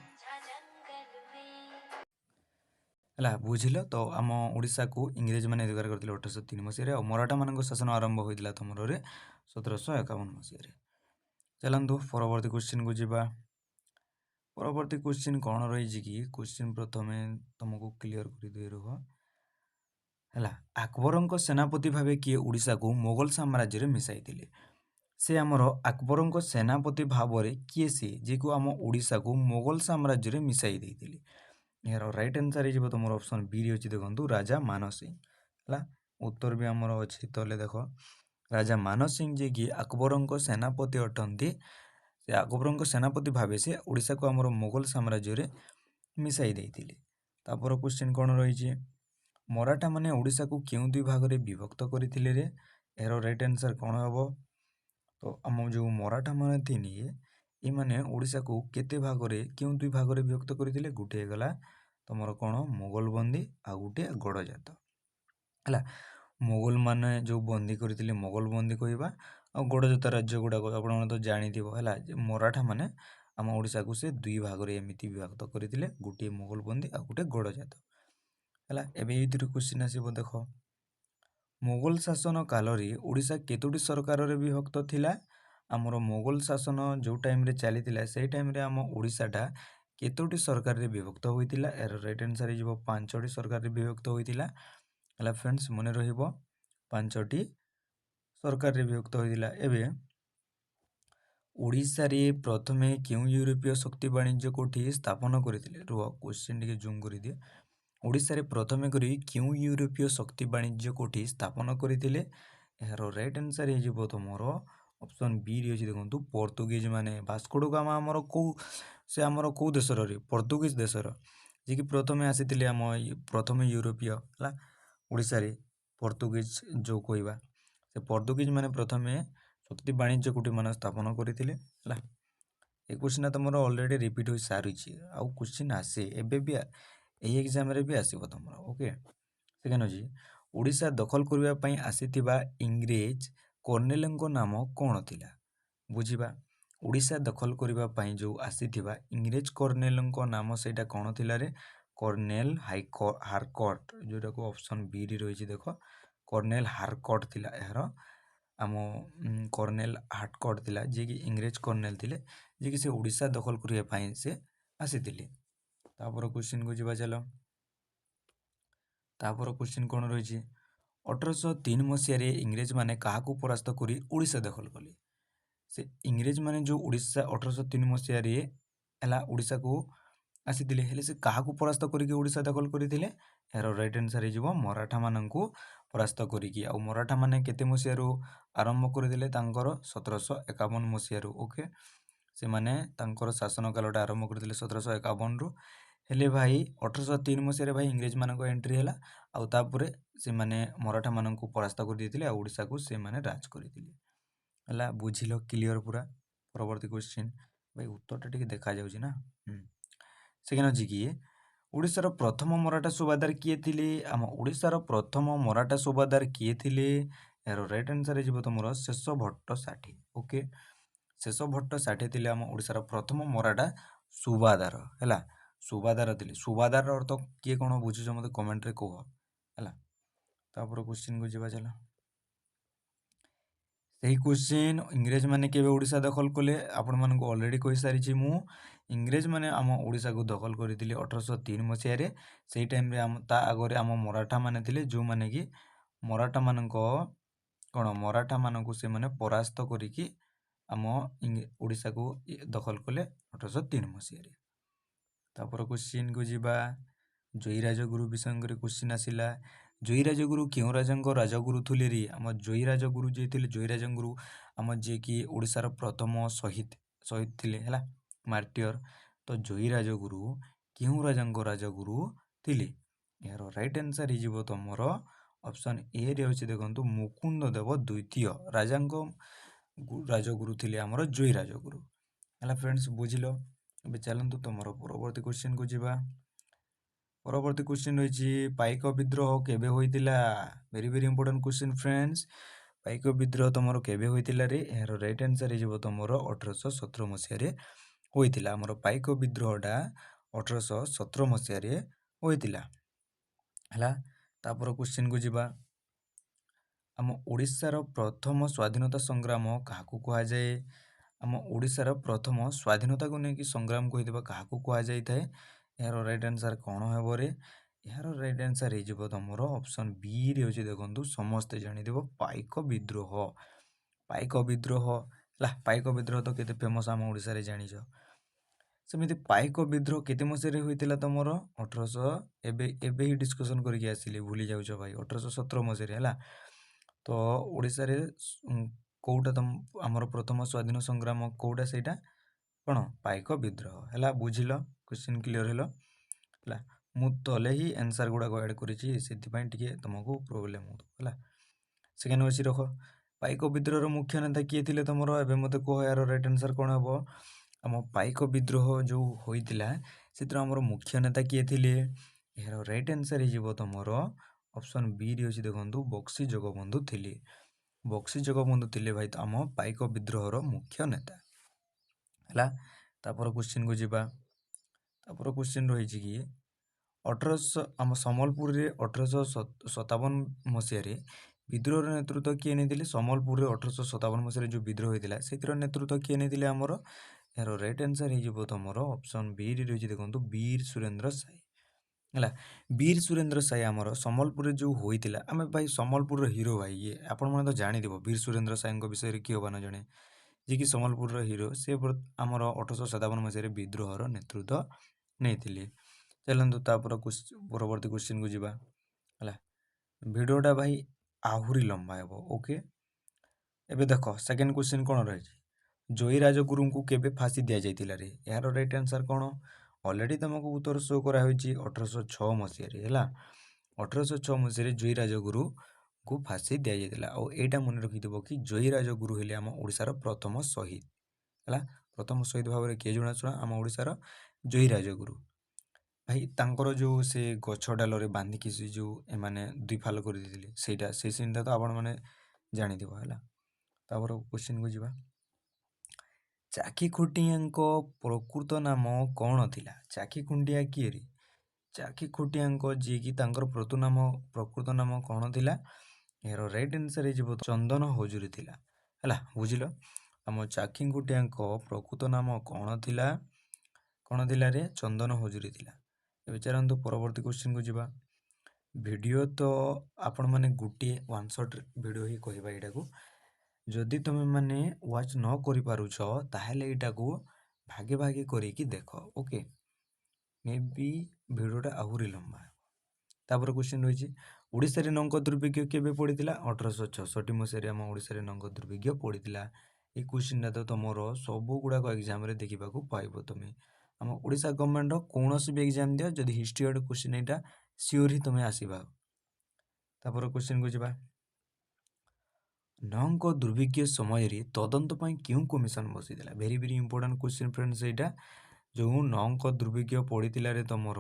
हला बुझिलो तो आम ओडिशा को इंग्रेज माने अधिकार करथिले 1803 मसिया रे और मराठा मानक शासन आरंभ होइतिला तमरो रे 1751 मसिया रे चलंतु परवर्ती क्वेश्चन को जिबा परवर्ती क्वेश्चन कौन रही कि क्वेश्चन प्रथमे तुमको क्लियर कर दे रहो हला अकबरଙ୍କ सेनापति भावे किए ओडिशा को मोगल साम्राज्य रे मिसाई दिले से आमर अकबरଙ୍କ सेनापति भाव किए सी जे को आम ओडिशा को मोगल साम्राज्य रे मिसाई देइतिले यार राइट आंसर हो तुम ऑप्शन बी रे अछि देखंतु राजा मान सिंह हला उत्तर भी आमर अच्छी तले देख राजा मान सिंह जी की अकबर सेनापति अटंती से अकबर सेनापति भावे से ओडिशा को आमर मुगल साम्राज्य रे मिसाई देइथिले। तापर क्वेश्चन कौन रही मराठा माने ओडिशा को क्यों दुई भाग में विभक्त करथिले रे एरो राइट आंसर कौन हम तो आम जो मराठा माने थिनी ये माने ओडिशा को केते भाग रे क्यों दुई भाग में विभक्त करथिले गुटे गला तुमर कौन मोगल बंदी आ गुटे गड़जात है मोगल माने जो बंदी करथिले मोगल बंदी कहवा आ गड़जात राज्य गुड़ाक आप तो जानी है मराठा माने आम ओडिशा को से दुई भाग में एमती विभक्त करथिले गुटे मोगल बंदी आ गुटे गड़जात है एबे क्वेश्चन आसब देख मोगल शासन काल रे ओडिशा केतोटी सरकार रे विभक्त थिला आमर मोगल शासन जो टाइम रे चली से टाइम रे आम ओडिशाटा केतोटी सरकार रे विभक्त होइतिला एरो राइट आंसर हो 5टी सरकार रे विभक्त होइतिला हला फ्रेंड्स मने रहिबो 5टी सरकार रे विभक्त होइतिला। एबे ओडिशा रे प्रथमे क्यों यूरोपीय शक्ति वाणिज्य कोठी स्थापन करथिले रुह क्वेश्चन टिके जूम करि दिए ओडिशा रे प्रथमे करी क्यों यूरोपीय शक्ति वाणिज्य कोठी स्थापन करथिले यार राइट आंसर हे जिवो तमरो ऑप्शन बी रे अछि देखंतु पोर्तुगीज माने वास्को ड गामा हमर को से हमर को देशर रे पोर्तुगीज देशर जे कि प्रथमे आसीतिले हम प्रथमे यूरोपीय हला ओडिशा रे पोर्तुगीज जो कहवा से पोर्तुगीज माने प्रथमे शक्ति वाणिज्य कोठी मान स्थापन करथिले हला ए क्वेश्चन तमरो ऑलरेडी रिपीट हो सारी छी आ क्वेश्चन आसे एबे भी यही एग्जाम रे भी आसीबो तमरो ओके सेकेंड अछि ओडिशा दखल करबा पई आसीतिबा इंग्रेज कर्नेलଙ୍କ नाम कोन थिला बुझिबा ओडिशा दखल करबा पई जो आसीतिबा इंग्रेज कर्नेलଙ୍କ नाम सेटा कोन थिला रे कर्नेल हारकोट जोटा को ऑप्शन बी रे रही देख कर्नेल हारकोट थिला यार आम कर्नेल हारकोट थिला जे कि इंग्रेज कर्नेल थिले जे कि से ओडिशा दखल करबा पई से आसीतिले। तापर क्वेश्चन को जीवा चलो तापर क्वेश्चन कौन रही 1803 मसीह इंग्रेज माने क्या परास्त कर ओडिशा दखल कले से इंग्रेज माने जो ओडिशा 1803 मसीह है ओडिशा को आसीतिले हेले से क्या परास्त करके ओडिशा दखल करते यार राइट आंसर हो मराठा मान परास्त करिकी आ मराठा माने केते मसीह आरंभ करते 1751 मसीह ओके से माने तांकर शासन कालटा आरंभ करते 1751 रु हेले भाई 1803 मसीह भाई इंग्रेज मान एंट्री है आउे से माने मराठा मान परास्त कर ओडिशा को से माने राज करते बुझिल क्लियर पूरा परवर्ती क्वेश्चन भाई उत्तर टा देखा जाउछि ना सेकेंड अछि कि ओडिशार प्रथम मराठा सुबादार किए थिले आम ओडिशार प्रथम मराठा सुबादार किए थिले यार राइट आंसर हो तुम शेष भट्ट साठी ओके शेष भट्ट साठी थिले आम ओडिशार प्रथम मराठा सुबादार है सुबादार थिले सुबादार अर्थ किए कौन बुझुछ मत कमेंट रे कह है तापर क्वेश्चन को जीवा चलो सही क्वेश्चन इंग्रेज माने केबे ओडिशा दखल कले आपण मानको ऑलरेडी कहि सारिछि मु इंग्रेज माने आम ओडिशा को दखल करथिले 1803 मसिया रे सेही टाइम रे आम ता आगरे आम मराठा माने थिले जो माने कि मराठा मानको कोन मराठा मानको से माने परास्त करिकि आम ओडिशा को दखल कले 1803 मसिया रे तापर क्वेश्चन को जीवा जयी राजगुरु विषय क्वेश्चन आसिला जयी राजगुरु क्यों राजा राजगुरु थुले रे आम जयी राजगुरु जे थिले जयी राजगुरु आम जे कि ओडिशार प्रथम शहीद शहीद थिले हैला मार्टियर तो जयी राजगुरु क्यों राजा राजगुरु थिले यार राइट आंसर हो तुमर ऑप्शन ए रे अछि देखंतु मुकुंद देव द्वितीय राजा राजगुरु थिले आमर जयी राजगुरु हैला फ्रेंड्स बुझिलो अबे चलंतु तुमर परवर्ती क्वेश्चन को जीवा परवर्ती क्वेश्चन रही पाइक विद्रोह केबे होइतिला very very important question friends Paika विद्रोह तुमर केबे होइतिला रे यार राइट आंसर हो तुमर 1817 मसीह रे होइतिला हमर पाइक विद्रोहटा 1817 मसीह रे होइतिला हला तापर क्वेश्चन को जीवा आम ओडिशार प्रथम स्वाधीनता संग्राम काहाकू कहा जाए आम ओडिशार प्रथम स्वाधीनता को लेकिन संग्राम कहिदेबा काहाकू कहा जाय थाए यार राइट आंसर कौन हे रे यार राइट आंसर हो तुमर ऑप्शन बी रे अछि देखंतु समस्त जानि देबो पाइक विद्रोह पाइक विद्रोह ला पाइक विद्रोह तो केते फेमस आम ओडिसा रे जानिछ ସେମିତି ପାଇକ ବିଦ୍ରୋହ କେତେ ମସିହାରେ ହୋଇଥିଲା ତମର 1800 ଏବେ ହିଁ ଡିସ୍କସନ୍ କରିକି ଆସିଲି ଭୁଲି ଯାଉଛ ଭାଇ 1817 ମସିହାରେ ହେଲା। ତ ଓଡ଼ିଶାରେ କୋଉଟା ଆମର ପ୍ରଥମ ସ୍ୱାଧୀନ ସଂଗ୍ରାମ କୋଉଟା ସେଇଟା କ'ଣ ପାଇକ ବିଦ୍ରୋହ ହେଲା। ବୁଝିଲ କ୍ୱେଶ୍ଚିନ୍ କ୍ଲିୟର ହେଲା। ମୁଁ ତଲେ ହିଁ ଆନ୍ସର୍ ଗୁଡ଼ାକ ଆଡ଼୍ କରିଛି ସେଥିପାଇଁ ଟିକେ ତମକୁ ପ୍ରୋବ୍ଲେମ୍ ହେଉଥିବ ହେଲା। ସେକେଣ୍ଡ ଅଛି ରଖ ପାଇକ ବିଦ୍ରୋହର ମୁଖ୍ୟ ନେତା କିଏ ଥିଲେ ତମର? ଏବେ ମୋତେ କୁହ ଏହାର ରାଇଟ୍ ଆନ୍ସର୍ କ'ଣ ହେବ? ଆମ ପାଇକ ବିଦ୍ରୋହ ଯେଉଁ ହୋଇଥିଲା ସେଥିରେ ଆମର ମୁଖ୍ୟ ନେତା କିଏ ଥିଲେ? ଏହାର ରାଇଟ୍ ଆନ୍ସର୍ ହେଇଯିବ ତମର ଅପସନ୍ ବିରେ ଅଛି ଦେଖନ୍ତୁ ବକ୍ସି ଜଗବନ୍ଧୁ ଥିଲେ। ବକ୍ସି ଜଗବନ୍ଧୁ ଥିଲେ ଭାଇ ଆମ ପାଇକ ବିଦ୍ରୋହର ମୁଖ୍ୟ ନେତା ହେଲା। ତାପରେ କ୍ୱେଶ୍ଚିନ୍କୁ ଯିବା। ତାପରେ କ୍ୱେଶ୍ଚିନ୍ ରହିଛି କି 1800 ଆମ ସମ୍ବଲପୁରରେ 1857 ମସିହାରେ ବିଦ୍ରୋହର ନେତୃତ୍ୱ କିଏ ନେଇଥିଲେ? ସମ୍ବଲପୁରରେ 1857 ମସିହାରେ ଯେଉଁ ବିଦ୍ରୋହ ହୋଇଥିଲା ସେଥିର ନେତୃତ୍ୱ କିଏ ନେଇଥିଲେ ଆମର? ଏହାର ରାଇଟ୍ ଆନ୍ସର୍ ହେଇଯିବ ତମର ଅପସନ୍ ବିରେ ରହିଛି ଦେଖନ୍ତୁ ବୀର ସୁରେନ୍ଦ୍ର ସାଏ ହେଲା। ବୀର ସୁରେନ୍ଦ୍ର ସାଏ ଆମର ସମ୍ବଲପୁରରେ ଯେଉଁ ହୋଇଥିଲା ଆମେ ଭାଇ ସମ୍ବଲପୁରର ହିରୋ ଭାଇ ଇଏ ଆପଣମାନେ ତ ଜାଣିଥିବ ବୀର ସୁରେନ୍ଦ୍ର ସାଏଙ୍କ ବିଷୟରେ କିଏ ହବା ନ ଜଣେ ଯିଏକି ସମ୍ବଲପୁରର ହିରୋ ସେ ଆମର 1857 ମସିହାରେ ବିଦ୍ରୋହର ନେତୃତ୍ୱ ନେଇଥିଲେ। ଚାଲନ୍ତୁ ତାପରେ ପରବର୍ତ୍ତୀ କ୍ୱେଶ୍ଚିନ୍କୁ ଯିବା ହେଲା। ଭିଡ଼ିଓଟା ଭାଇ ଆହୁରି ଲମ୍ବା ହେବ ଓକେ। ଏବେ ଦେଖ ସେକେଣ୍ଡ କ୍ୱେଶ୍ଚିନ୍ କ'ଣ ରହିଛି? ଜୟୀ ରାଜଗୁରୁଙ୍କୁ କେବେ ଫାଶୀ ଦିଆଯାଇଥିଲା ରେ? ଏହାର ରାଇଟ୍ ଆନ୍ସର୍ କ'ଣ? ଅଲରେଡ଼ି ତମକୁ ଉତ୍ତର ଶୋ କରାହେଉଛି 1806 ମସିହାରେ ହେଲା। 1806 ମସିହାରେ ଜୟୀ ରାଜଗୁରୁଙ୍କୁ ଫାଶୀ ଦିଆଯାଇଥିଲା। ଆଉ ଏଇଟା ମନେ ରଖିଥିବ କି ଜୟୀ ରାଜଗୁରୁ ହେଲେ ଆମ ଓଡ଼ିଶାର ପ୍ରଥମ ଶହୀଦ ହେଲା। ପ୍ରଥମ ଶହୀଦ ଭାବରେ କିଏ ଜଣାଶୁଣା? ଆମ ଓଡ଼ିଶାର ଜୟୀ ରାଜଗୁରୁ ଭାଇ। ତାଙ୍କର ଯେଉଁ ସେ ଗଛ ଡାଲରେ ବାନ୍ଧିକି ସେ ଯେଉଁ ଏମାନେ ଦୁଇ ଫାଳ କରିଦେଇଥିଲେ ସେଇଟା ସେଇ ସିନ୍ଟା ତ ଆପଣମାନେ ଜାଣିଥିବ ହେଲା। ତାପରେ କ୍ୱେଶ୍ଚିନ୍କୁ ଯିବା। ଚାଖି ଖୁଣ୍ଟିଆଙ୍କ ପ୍ରକୃତ ନାମ କ'ଣ ଥିଲା? ଚାଖି ଖୁଣ୍ଟିଆ କିଏ ରେ? ଚାଖି ଖୁଣ୍ଟିଆଙ୍କ ଯିଏକି ତାଙ୍କର ପ୍ରକୃତ ନାମ କ'ଣ ଥିଲା? ଏହାର ରାଇଟ୍ ଆନ୍ସର୍ ହେଇଯିବ ଚନ୍ଦନ ହଜୁରୀ ଥିଲା ହେଲା। ବୁଝିଲ ଆମ ଚାଖି ଖୁଣ୍ଟିଆଙ୍କ ପ୍ରକୃତ ନାମ କ'ଣ ଥିଲା? କ'ଣ ଥିଲା ରେ? ଚନ୍ଦନ ହଜୁରୀ ଥିଲା। ଏବେ ଚାଲନ୍ତୁ ପରବର୍ତ୍ତୀ କ୍ୱେଶ୍ଚିନ୍କୁ ଯିବା। ଭିଡ଼ିଓ ତ ଆପଣମାନେ ଗୋଟିଏ ୱାନ୍ ସଟ୍ ଭିଡ଼ିଓ ହିଁ କହିବା ଏଇଟାକୁ। ଯଦି ତୁମେ ମାନେ ୱାଚ୍ ନ କରିପାରୁଛ ତାହେଲେ ଏଇଟାକୁ ଭାଗେ ଭାଗେ କରିକି ଦେଖ ଓକେ। ମେ ବି ଭିଡ଼ିଓଟା ଆହୁରି ଲମ୍ବା। ତାପରେ କ୍ୱେଶ୍ଚିନ୍ ରହିଛି ଓଡ଼ିଶାରେ ନଙ୍କ ଦୁର୍ଭିକ୍ଷ କେବେ ପଡ଼ିଥିଲା? 1866 ମସିହାରେ ଆମ ଓଡ଼ିଶାରେ ନଙ୍କ ଦୁର୍ଭିକ୍ଷ ପଡ଼ିଥିଲା। ଏଇ କ୍ୱେଶ୍ଚିନ୍ଟା ତ ତମର ସବୁ ଗୁଡ଼ାକ ଏକ୍ଜାମ୍ରେ ଦେଖିବାକୁ ପାଇବ ତମେ। ଆମ ଓଡ଼ିଶା ଗଭର୍ଣ୍ଣମେଣ୍ଟର କୌଣସି ବି ଏକ୍ଜାମ୍ ଦିଅ ଯଦି ହିଷ୍ଟ୍ରି ଆଡ଼ୁ କ୍ୱେଶ୍ଚିନ୍ ଏଇଟା ସିଓର ହିଁ ତମେ ଆସିବା। ତାପରେ କ୍ୱେଶ୍ଚିନ୍କୁ ଯିବା। ନଙ୍କ ଦୁର୍ଭିକ୍ଷ ସମୟରେ ତଦନ୍ତ ପାଇଁ କେଉଁ କମିଶନ ବସିଥିଲା? Very very important question friends ଏଇଟା। ଯେଉଁ ନଙ୍କ ଦୁର୍ଭିକ୍ଷ ପଡ଼ିଥିଲାରେ ତମର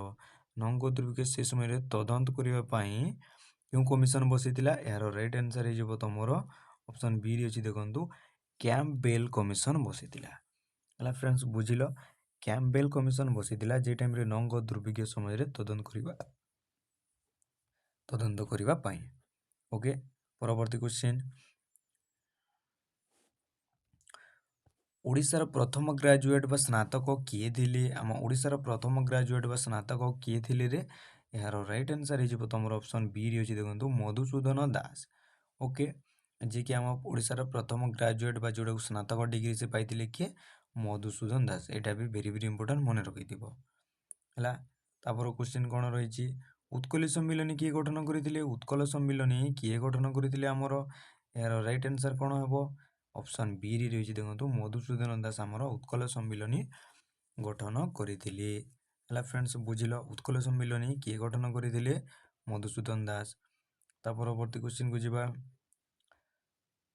ନଙ୍କ ଦୁର୍ଭିକ୍ଷ ସେ ସମୟରେ ତଦନ୍ତ କରିବା ପାଇଁ କେଉଁ କମିଶନ ବସିଥିଲା? ଏହାର ରାଇଟ୍ ଆନ୍ସର୍ ହେଇଯିବ ତମର ଅପସନ୍ ବିରେ ଅଛି ଦେଖନ୍ତୁ କ୍ୟାମ୍ପବେଲ୍ କମିଶନ ବସିଥିଲା ହେଲା। ଫ୍ରେଣ୍ଡସ୍ ବୁଝିଲ କ୍ୟାମ୍ପବେଲ୍ କମିଶନ ବସିଥିଲା ଯେ ଟାଇମ୍ରେ ନଙ୍କ ଦୁର୍ଭିକ୍ଷ ସମୟରେ ତଦନ୍ତ କରିବା ପାଇଁ ଓକେ। ପରବର୍ତ୍ତୀ କ୍ୱେଶ୍ଚିନ୍। ଓଡ଼ିଶାର ପ୍ରଥମ ଗ୍ରାଜୁଏଟ୍ ବା ସ୍ନାତକ କିଏ ଥିଲେ? ଆମ ଓଡ଼ିଶାର ପ୍ରଥମ ଗ୍ରାଜୁଏଟ୍ ବା ସ୍ନାତକ କିଏ ଥିଲେ ରେ? ଏହାର ରାଇଟ୍ ଆନ୍ସର୍ ହେଇଯିବ ତମର ଅପସନ୍ ବିରେ ଅଛି ଦେଖନ୍ତୁ ମଧୁସୂଦନ ଦାସ ଓକେ। ଯିଏକି ଆମ ଓଡ଼ିଶାର ପ୍ରଥମ ଗ୍ରାଜୁଏଟ୍ ବା ଯେଉଁଟାକୁ ସ୍ନାତକ ଡିଗ୍ରୀ ସେ ପାଇଥିଲେ କିଏ? ମଧୁସୂଦନ ଦାସ। ଏଇଟା ବି ଭେରି ଭେରି ଇମ୍ପୋର୍ଟାଣ୍ଟ ମନେ ରଖିଥିବ ହେଲା। ତାପରେ କ୍ୱେଶ୍ଚିନ୍ କ'ଣ ରହିଛି? ଉତ୍କଳ ସମ୍ମିଳନୀ କିଏ ଗଠନ କରିଥିଲେ? ଉତ୍କଳ ସମ୍ମିଳନୀ କିଏ ଗଠନ କରିଥିଲେ ଆମର? ଏହାର ରାଇଟ୍ ଆନ୍ସର୍ କ'ଣ ହେବ? ଅପସନ୍ ବିରେ ରହିଛି ଦେଖନ୍ତୁ ମଧୁସୂଦନ ଦାସ ଆମର ଉତ୍କଳ ସମ୍ମିଳନୀ ଗଠନ କରିଥିଲେ ହେଲା। ଫ୍ରେଣ୍ଡସ୍ ବୁଝିଲ ଉତ୍କଳ ସମ୍ମିଳନୀ କିଏ ଗଠନ କରିଥିଲେ? ମଧୁସୂଦନ ଦାସ। ତା ପରବର୍ତ୍ତୀ କ୍ୱେଶ୍ଚିନ୍କୁ ଯିବା।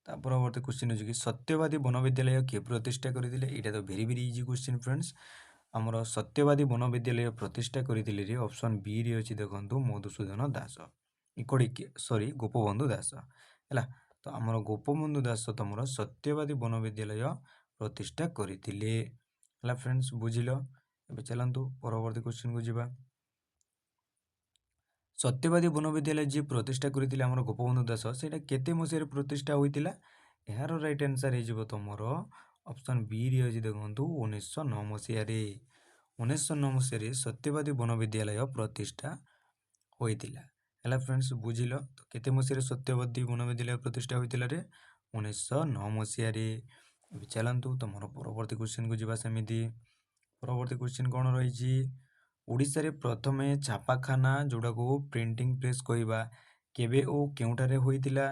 ତା ପରବର୍ତ୍ତୀ କ୍ୱେଶ୍ଚିନ୍ ହେଉଛି କି ସତ୍ୟବାଦୀ ବନବିଦ୍ୟାଳୟ କିଏ ପ୍ରତିଷ୍ଠା କରିଥିଲେ? ଏଇଟା ତ very very easy question friends. ଆମର ସତ୍ୟବାଦୀ ବନବିଦ୍ୟାଳୟ ପ୍ରତିଷ୍ଠା କରିଥିଲେ ରେ ଅପସନ୍ ବିରେ ଅଛି ଦେଖନ୍ତୁ ମଧୁସୂଦନ ଦାସ ଗୋପବନ୍ଧୁ ଦାସ ହେଲା। ତ ଆମର ଗୋପବନ୍ଧୁ ଦାସ ତମର ସତ୍ୟବାଦୀ ବନବିଦ୍ୟାଳୟ ପ୍ରତିଷ୍ଠା କରିଥିଲେ ହେଲା। ଫ୍ରେଣ୍ଡସ୍ ବୁଝିଲ। ଏବେ ଚାଲନ୍ତୁ ପରବର୍ତ୍ତୀ କ୍ୱେଶ୍ଚିନ୍କୁ ଯିବା। ସତ୍ୟବାଦୀ ବନବିଦ୍ୟାଳୟ ଯିଏ ପ୍ରତିଷ୍ଠା କରିଥିଲେ ଆମର ଗୋପବନ୍ଧୁ ଦାସ ସେଇଟା କେତେ ମସିହାରେ ପ୍ରତିଷ୍ଠା ହୋଇଥିଲା? ଏହାର ରାଇଟ୍ ଆନ୍ସର୍ ହେଇଯିବ ତମର ଅପସନ୍ ବିରେ ଅଛି ଦେଖନ୍ତୁ 1909 ମସିହାରେ। 1909 ମସିହାରେ ସତ୍ୟବାଦୀ ବନବିଦ୍ୟାଳୟ ପ୍ରତିଷ୍ଠା ହୋଇଥିଲା ହେଲା। ଫ୍ରେଣ୍ଡସ୍ ବୁଝିଲ ତ କେତେ ମସିହାରେ ସତ୍ୟବାଦୀ ବନବିଦ୍ୟାଳୟ ପ୍ରତିଷ୍ଠା ହୋଇଥିଲା ରେ? 1909 ମସିହାରେ। ଏବେ ଚାଲନ୍ତୁ ତମର ପରବର୍ତ୍ତୀ କ୍ୱେଶ୍ଚିନ୍କୁ ଯିବା। ସେମିତି ପରବର୍ତ୍ତୀ କ୍ୱେଶ୍ଚିନ୍ କ'ଣ ରହିଛି? ଓଡ଼ିଶାରେ ପ୍ରଥମେ ଛାପାଖାନା ଯୋଉଟାକୁ ପ୍ରିଣ୍ଟିଂ ପ୍ରେସ୍ କହିବା କେବେ ଓ କେଉଁଠାରେ ହୋଇଥିଲା?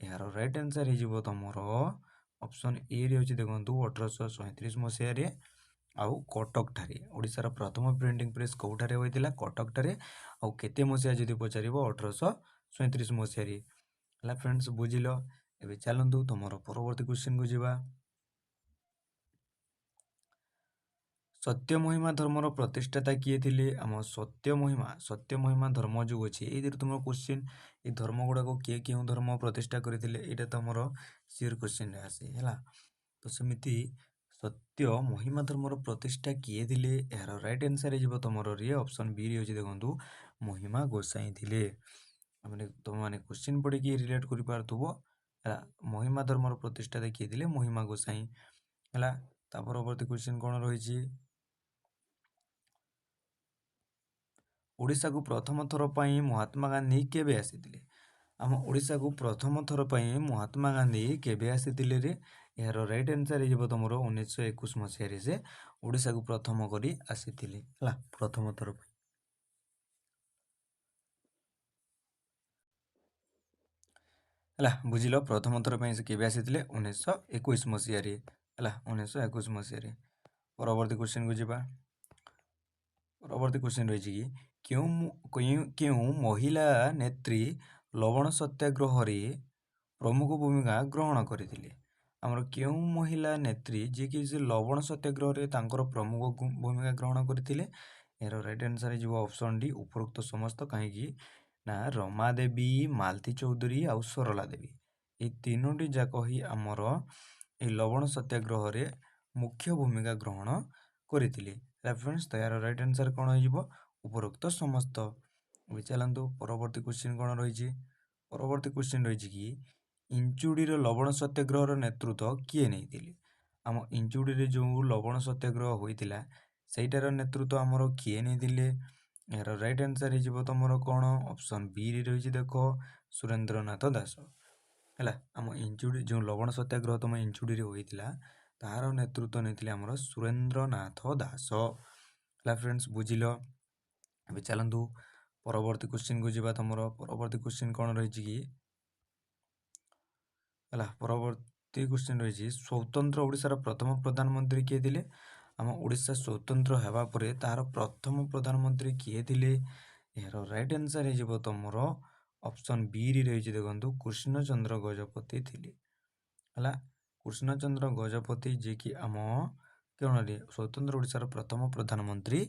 ଏହାର ରାଇଟ୍ ଆନ୍ସର୍ ହେଇଯିବ ତମର ଅପସନ୍ ଏ ରେ ହେଉଛି ଦେଖନ୍ତୁ 1837 ମସିହାରେ ଆଉ କଟକଠାରେ। ଓଡ଼ିଶାର ପ୍ରଥମ ପ୍ରିଣ୍ଟିଂ ପ୍ରେସ୍ କେଉଁଠାରେ ହୋଇଥିଲା? କଟକଠାରେ। ଆଉ କେତେ ମସିହା ଯଦି ପଚାରିବ 1837 ମସିହାରେ। ହେଲା ଫ୍ରେଣ୍ଡସ୍, ବୁଝିଲ? ଏବେ ଚାଲନ୍ତୁ ତମର ପରବର୍ତ୍ତୀ କ୍ୱେଶ୍ଚିନ୍କୁ ଯିବା। ସତ୍ୟମହିମା ଧର୍ମର ପ୍ରତିଷ୍ଠାତା କିଏ ଥିଲେ? ଆମ ସତ୍ୟମହିମା ଧର୍ମ ଯୋଉ ଅଛି ଏଇଥିରେ ତୁମର କ୍ୱେଶ୍ଚିନ୍, ଏଇ ଧର୍ମ ଗୁଡ଼ାକ କିଏ କେଉଁ ଧର୍ମ ପ୍ରତିଷ୍ଠା କରିଥିଲେ ଏଇଟା ତମର ସିଓର କ୍ୱେଶ୍ଚିନ୍ରେ ଆସେ। ହେଲା, ତ ସେମିତି ସତ୍ୟମହିମା ଧର୍ମର ପ୍ରତିଷ୍ଠା କିଏ ଥିଲେ? ଏହାର ରାଇଟ୍ ଆନ୍ସର୍ ହେଇଯିବ ତମର ଅପସନ୍ ବି ରେ ଅଛି ଦେଖନ୍ତୁ ମହିମା ଗୋସାଇଁ ଥିଲେ। ତମମାନେ କ୍ୱେଶ୍ଚିନ୍ ପଢ଼ିକି ରିଲେଟ୍ କରିପାରୁଥିବ। ହେଲା, ମହିମା ଧର୍ମର ପ୍ରତିଷ୍ଠାତା କିଏ ଥିଲେ? ମହିମା ଗୋସାଇଁ। ହେଲା, ତା ପରବର୍ତ୍ତୀ କ୍ୱେଶ୍ଚିନ୍ କ'ଣ ରହିଛି? ଓଡ଼ିଶାକୁ ପ୍ରଥମ ଥର ପାଇଁ ମହାତ୍ମା ଗାନ୍ଧୀ କେବେ ଆସିଥିଲେ? ଆମ ଓଡ଼ିଶାକୁ ପ୍ରଥମ ଥର ପାଇଁ ମହାତ୍ମା ଗାନ୍ଧୀ କେବେ ଆସିଥିଲେ ରେ? ଏହାର ରାଇଟ୍ ଆନ୍ସର୍ ହେଇଯିବ ତମର 1921 ମସିହାରେ ସେ ଓଡ଼ିଶାକୁ ପ୍ରଥମ କରି ଆସିଥିଲେ। ହେଲା, ପ୍ରଥମ ଥର ପାଇଁ। ହେଲା, ବୁଝିଲ? ପ୍ରଥମ ଥର ପାଇଁ ସେ କେବେ ଆସିଥିଲେ? 1921 ମସିହାରେ। ହେଲା, 1921 ମସିହାରେ। ପରବର୍ତ୍ତୀ କ୍ୱେଶ୍ଚିନ୍କୁ ଯିବା। ପରବର୍ତ୍ତୀ କ୍ୱେଶ୍ଚିନ୍ ରହିଛି କି କେଉଁ ମହିଳା ନେତ୍ରୀ ଲବଣ ସତ୍ୟାଗ୍ରହରେ ପ୍ରମୁଖ ଭୂମିକା ଗ୍ରହଣ କରିଥିଲେ? ଆମର କେଉଁ ମହିଳା ନେତ୍ରୀ ଯିଏକି ସେ ଲବଣ ସତ୍ୟାଗ୍ରହରେ ତାଙ୍କର ପ୍ରମୁଖ ଭୂମିକା ଗ୍ରହଣ କରିଥିଲେ? ଏହାର ରାଇଟ୍ ଆନ୍ସର୍ ହେଇଯିବ ଅପସନ୍ ଡି ଉପରୋକ୍ତ ସମସ୍ତ। କାହିଁକି ନା ରମା ଦେବୀ, ମାଲତୀ ଚୌଧୁରୀ ଆଉ ସରଳା ଦେବୀ ଏଇ ତିନୋଟି ଯାକ ହିଁ ଆମର ଏଇ ଲବଣ ସତ୍ୟାଗ୍ରହରେ ମୁଖ୍ୟ ଭୂମିକା ଗ୍ରହଣ କରିଥିଲେ। ରେଫରେନ୍ସ ତ ଏହାର ରାଇଟ୍ ଆନ୍ସର୍ କ'ଣ ହେଇଯିବ? ଉପରୋକ୍ତ ସମସ୍ତ। ଏବେ ଚାଲନ୍ତୁ ପରବର୍ତ୍ତୀ କ୍ୱେଶ୍ଚିନ୍ କ'ଣ ରହିଛି? ପରବର୍ତ୍ତୀ କ୍ୱେଶ୍ଚିନ୍ ରହିଛି କି ଇଞ୍ଚୁଡ଼ିର ଲବଣ ସତ୍ୟାଗ୍ରହର ନେତୃତ୍ୱ କିଏ ନେଇଥିଲେ? ଆମ ଇଞ୍ଚୁଡ଼ିରେ ଯେଉଁ ଲବଣ ସତ୍ୟାଗ୍ରହ ହୋଇଥିଲା ସେଇଟାର ନେତୃତ୍ୱ ଆମର କିଏ ନେଇଥିଲେ? ଏହାର ରାଇଟ୍ ଆନ୍ସର୍ ହେଇଯିବ ତମର କ'ଣ? ଅପସନ୍ ବି ରେ ରହିଛି ଦେଖ ସୁରେନ୍ଦ୍ରନାଥ ଦାସ। ହେଲା, ଆମ ଇଞ୍ଚୁଡ଼ି ଯେଉଁ ଲବଣ ସତ୍ୟାଗ୍ରହ ତମ ଇଞ୍ଚୁଡ଼ିରେ ହୋଇଥିଲା ତାହାର ନେତୃତ୍ୱ ନେଇଥିଲେ ଆମର ସୁରେନ୍ଦ୍ରନାଥ ଦାସ। ହେଲା ଫ୍ରେଣ୍ଡସ୍, ବୁଝିଲ? ଏବେ ଚାଲନ୍ତୁ ପରବର୍ତ୍ତୀ କ୍ୱେଶ୍ଚିନ୍କୁ ଯିବା। ତମର ପରବର୍ତ୍ତୀ କ୍ୱେଶ୍ଚିନ୍ କ'ଣ ରହିଛି କି? ହେଲା, ପରବର୍ତ୍ତୀ କ୍ୱେଶ୍ଚିନ୍ ରହିଛି ସ୍ୱତନ୍ତ୍ର ଓଡ଼ିଶାର ପ୍ରଥମ ପ୍ରଧାନମନ୍ତ୍ରୀ କିଏ ଥିଲେ? ଆମ ଓଡ଼ିଶା ସ୍ୱତନ୍ତ୍ର ହେବା ପରେ ତାହାର ପ୍ରଥମ ପ୍ରଧାନମନ୍ତ୍ରୀ କିଏ ଥିଲେ? ଏହାର ରାଇଟ୍ ଆନ୍ସର୍ ହେଇଯିବ ତମର ଅପସନ୍ ବି ରେ ରହିଛି ଦେଖନ୍ତୁ କୃଷ୍ଣଚନ୍ଦ୍ର ଗଜପତି ଥିଲେ। ହେଲା, କୃଷ୍ଣଚନ୍ଦ୍ର ଗଜପତି ଯିଏକି ଆମ କେଉଁଠାରେ ସ୍ୱତନ୍ତ୍ର ଓଡ଼ିଶାର ପ୍ରଥମ ପ୍ରଧାନମନ୍ତ୍ରୀ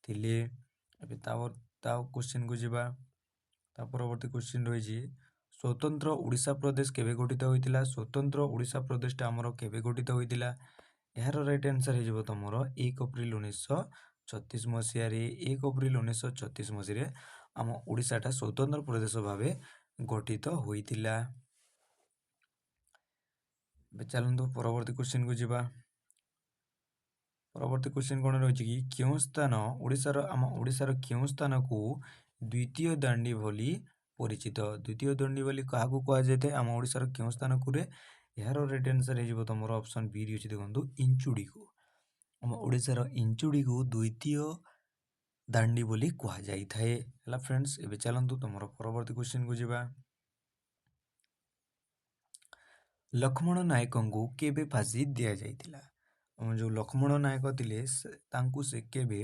ଥିଲେ। ଏବେ ତା କ୍ୱେଶ୍ଚିନ୍କୁ ଯିବା। ତା ପରବର୍ତ୍ତୀ କ୍ୱେଶ୍ଚିନ୍ ରହିଛି ସ୍ୱତନ୍ତ୍ର ଓଡ଼ିଶା ପ୍ରଦେଶ କେବେ ଗଠିତ ହୋଇଥିଲା? ସ୍ୱତନ୍ତ୍ର ଓଡ଼ିଶା ପ୍ରଦେଶଟା ଆମର କେବେ ଗଠିତ ହୋଇଥିଲା? ଏହାର ରାଇଟ୍ ଆନ୍ସର୍ ହେଇଯିବ ତମର 1 ଏପ୍ରିଲ 1936 ମସିହାରେ। 1 ଏପ୍ରିଲ 1936 ମସିହାରେ ଆମ ଓଡ଼ିଶାଟା ସ୍ୱତନ୍ତ୍ର ପ୍ରଦେଶ ଭାବେ ଗଠିତ ହୋଇଥିଲା। ଏବେ ଚାଲନ୍ତୁ ପରବର୍ତ୍ତୀ କ୍ୱେଶ୍ଚିନ୍କୁ ଯିବା। ପରବର୍ତ୍ତୀ କ୍ୱେଶ୍ଚିନ୍ କ'ଣ ରହିଛି କି କେଉଁ ସ୍ଥାନ ଆମ ଓଡ଼ିଶାର କେଉଁ ସ୍ଥାନକୁ ଦ୍ୱିତୀୟ ଦାଣ୍ଡି ଭଳି ପରିଚିତ? ଦ୍ୱିତୀୟ ଦାଣ୍ଡି ବୋଲି କାହାକୁ କୁହାଯାଇଥାଏ? ଆମ ଓଡ଼ିଶାର କେଉଁ ସ୍ଥାନକୁ ରେ? ଏହାର ରାଇଟ୍ ଆନ୍ସର୍ ହେଇଯିବ ତମର ଅପସନ୍ ବି ରେ ଅଛି ଦେଖନ୍ତୁ ଇଞ୍ଚୁଡ଼ିକୁ। ଆମ ଓଡ଼ିଶାର ଇଞ୍ଚୁଡ଼ିକୁ ଦ୍ୱିତୀୟ ଦାଣ୍ଡି ବୋଲି କୁହାଯାଇଥାଏ। ହେଲା ଫ୍ରେଣ୍ଡସ୍, ଏବେ ଚାଲନ୍ତୁ ତମର ପରବର୍ତ୍ତୀ କ୍ୱେଶ୍ଚିନ୍କୁ ଯିବା। ଲକ୍ଷ୍ମଣ ନାୟକଙ୍କୁ କେବେ ଫାଶୀ ଦିଆଯାଇଥିଲା? ଯେଉଁ ଲକ୍ଷ୍ମଣ ନାୟକ ଥିଲେ ତାଙ୍କୁ ସେ କେବେ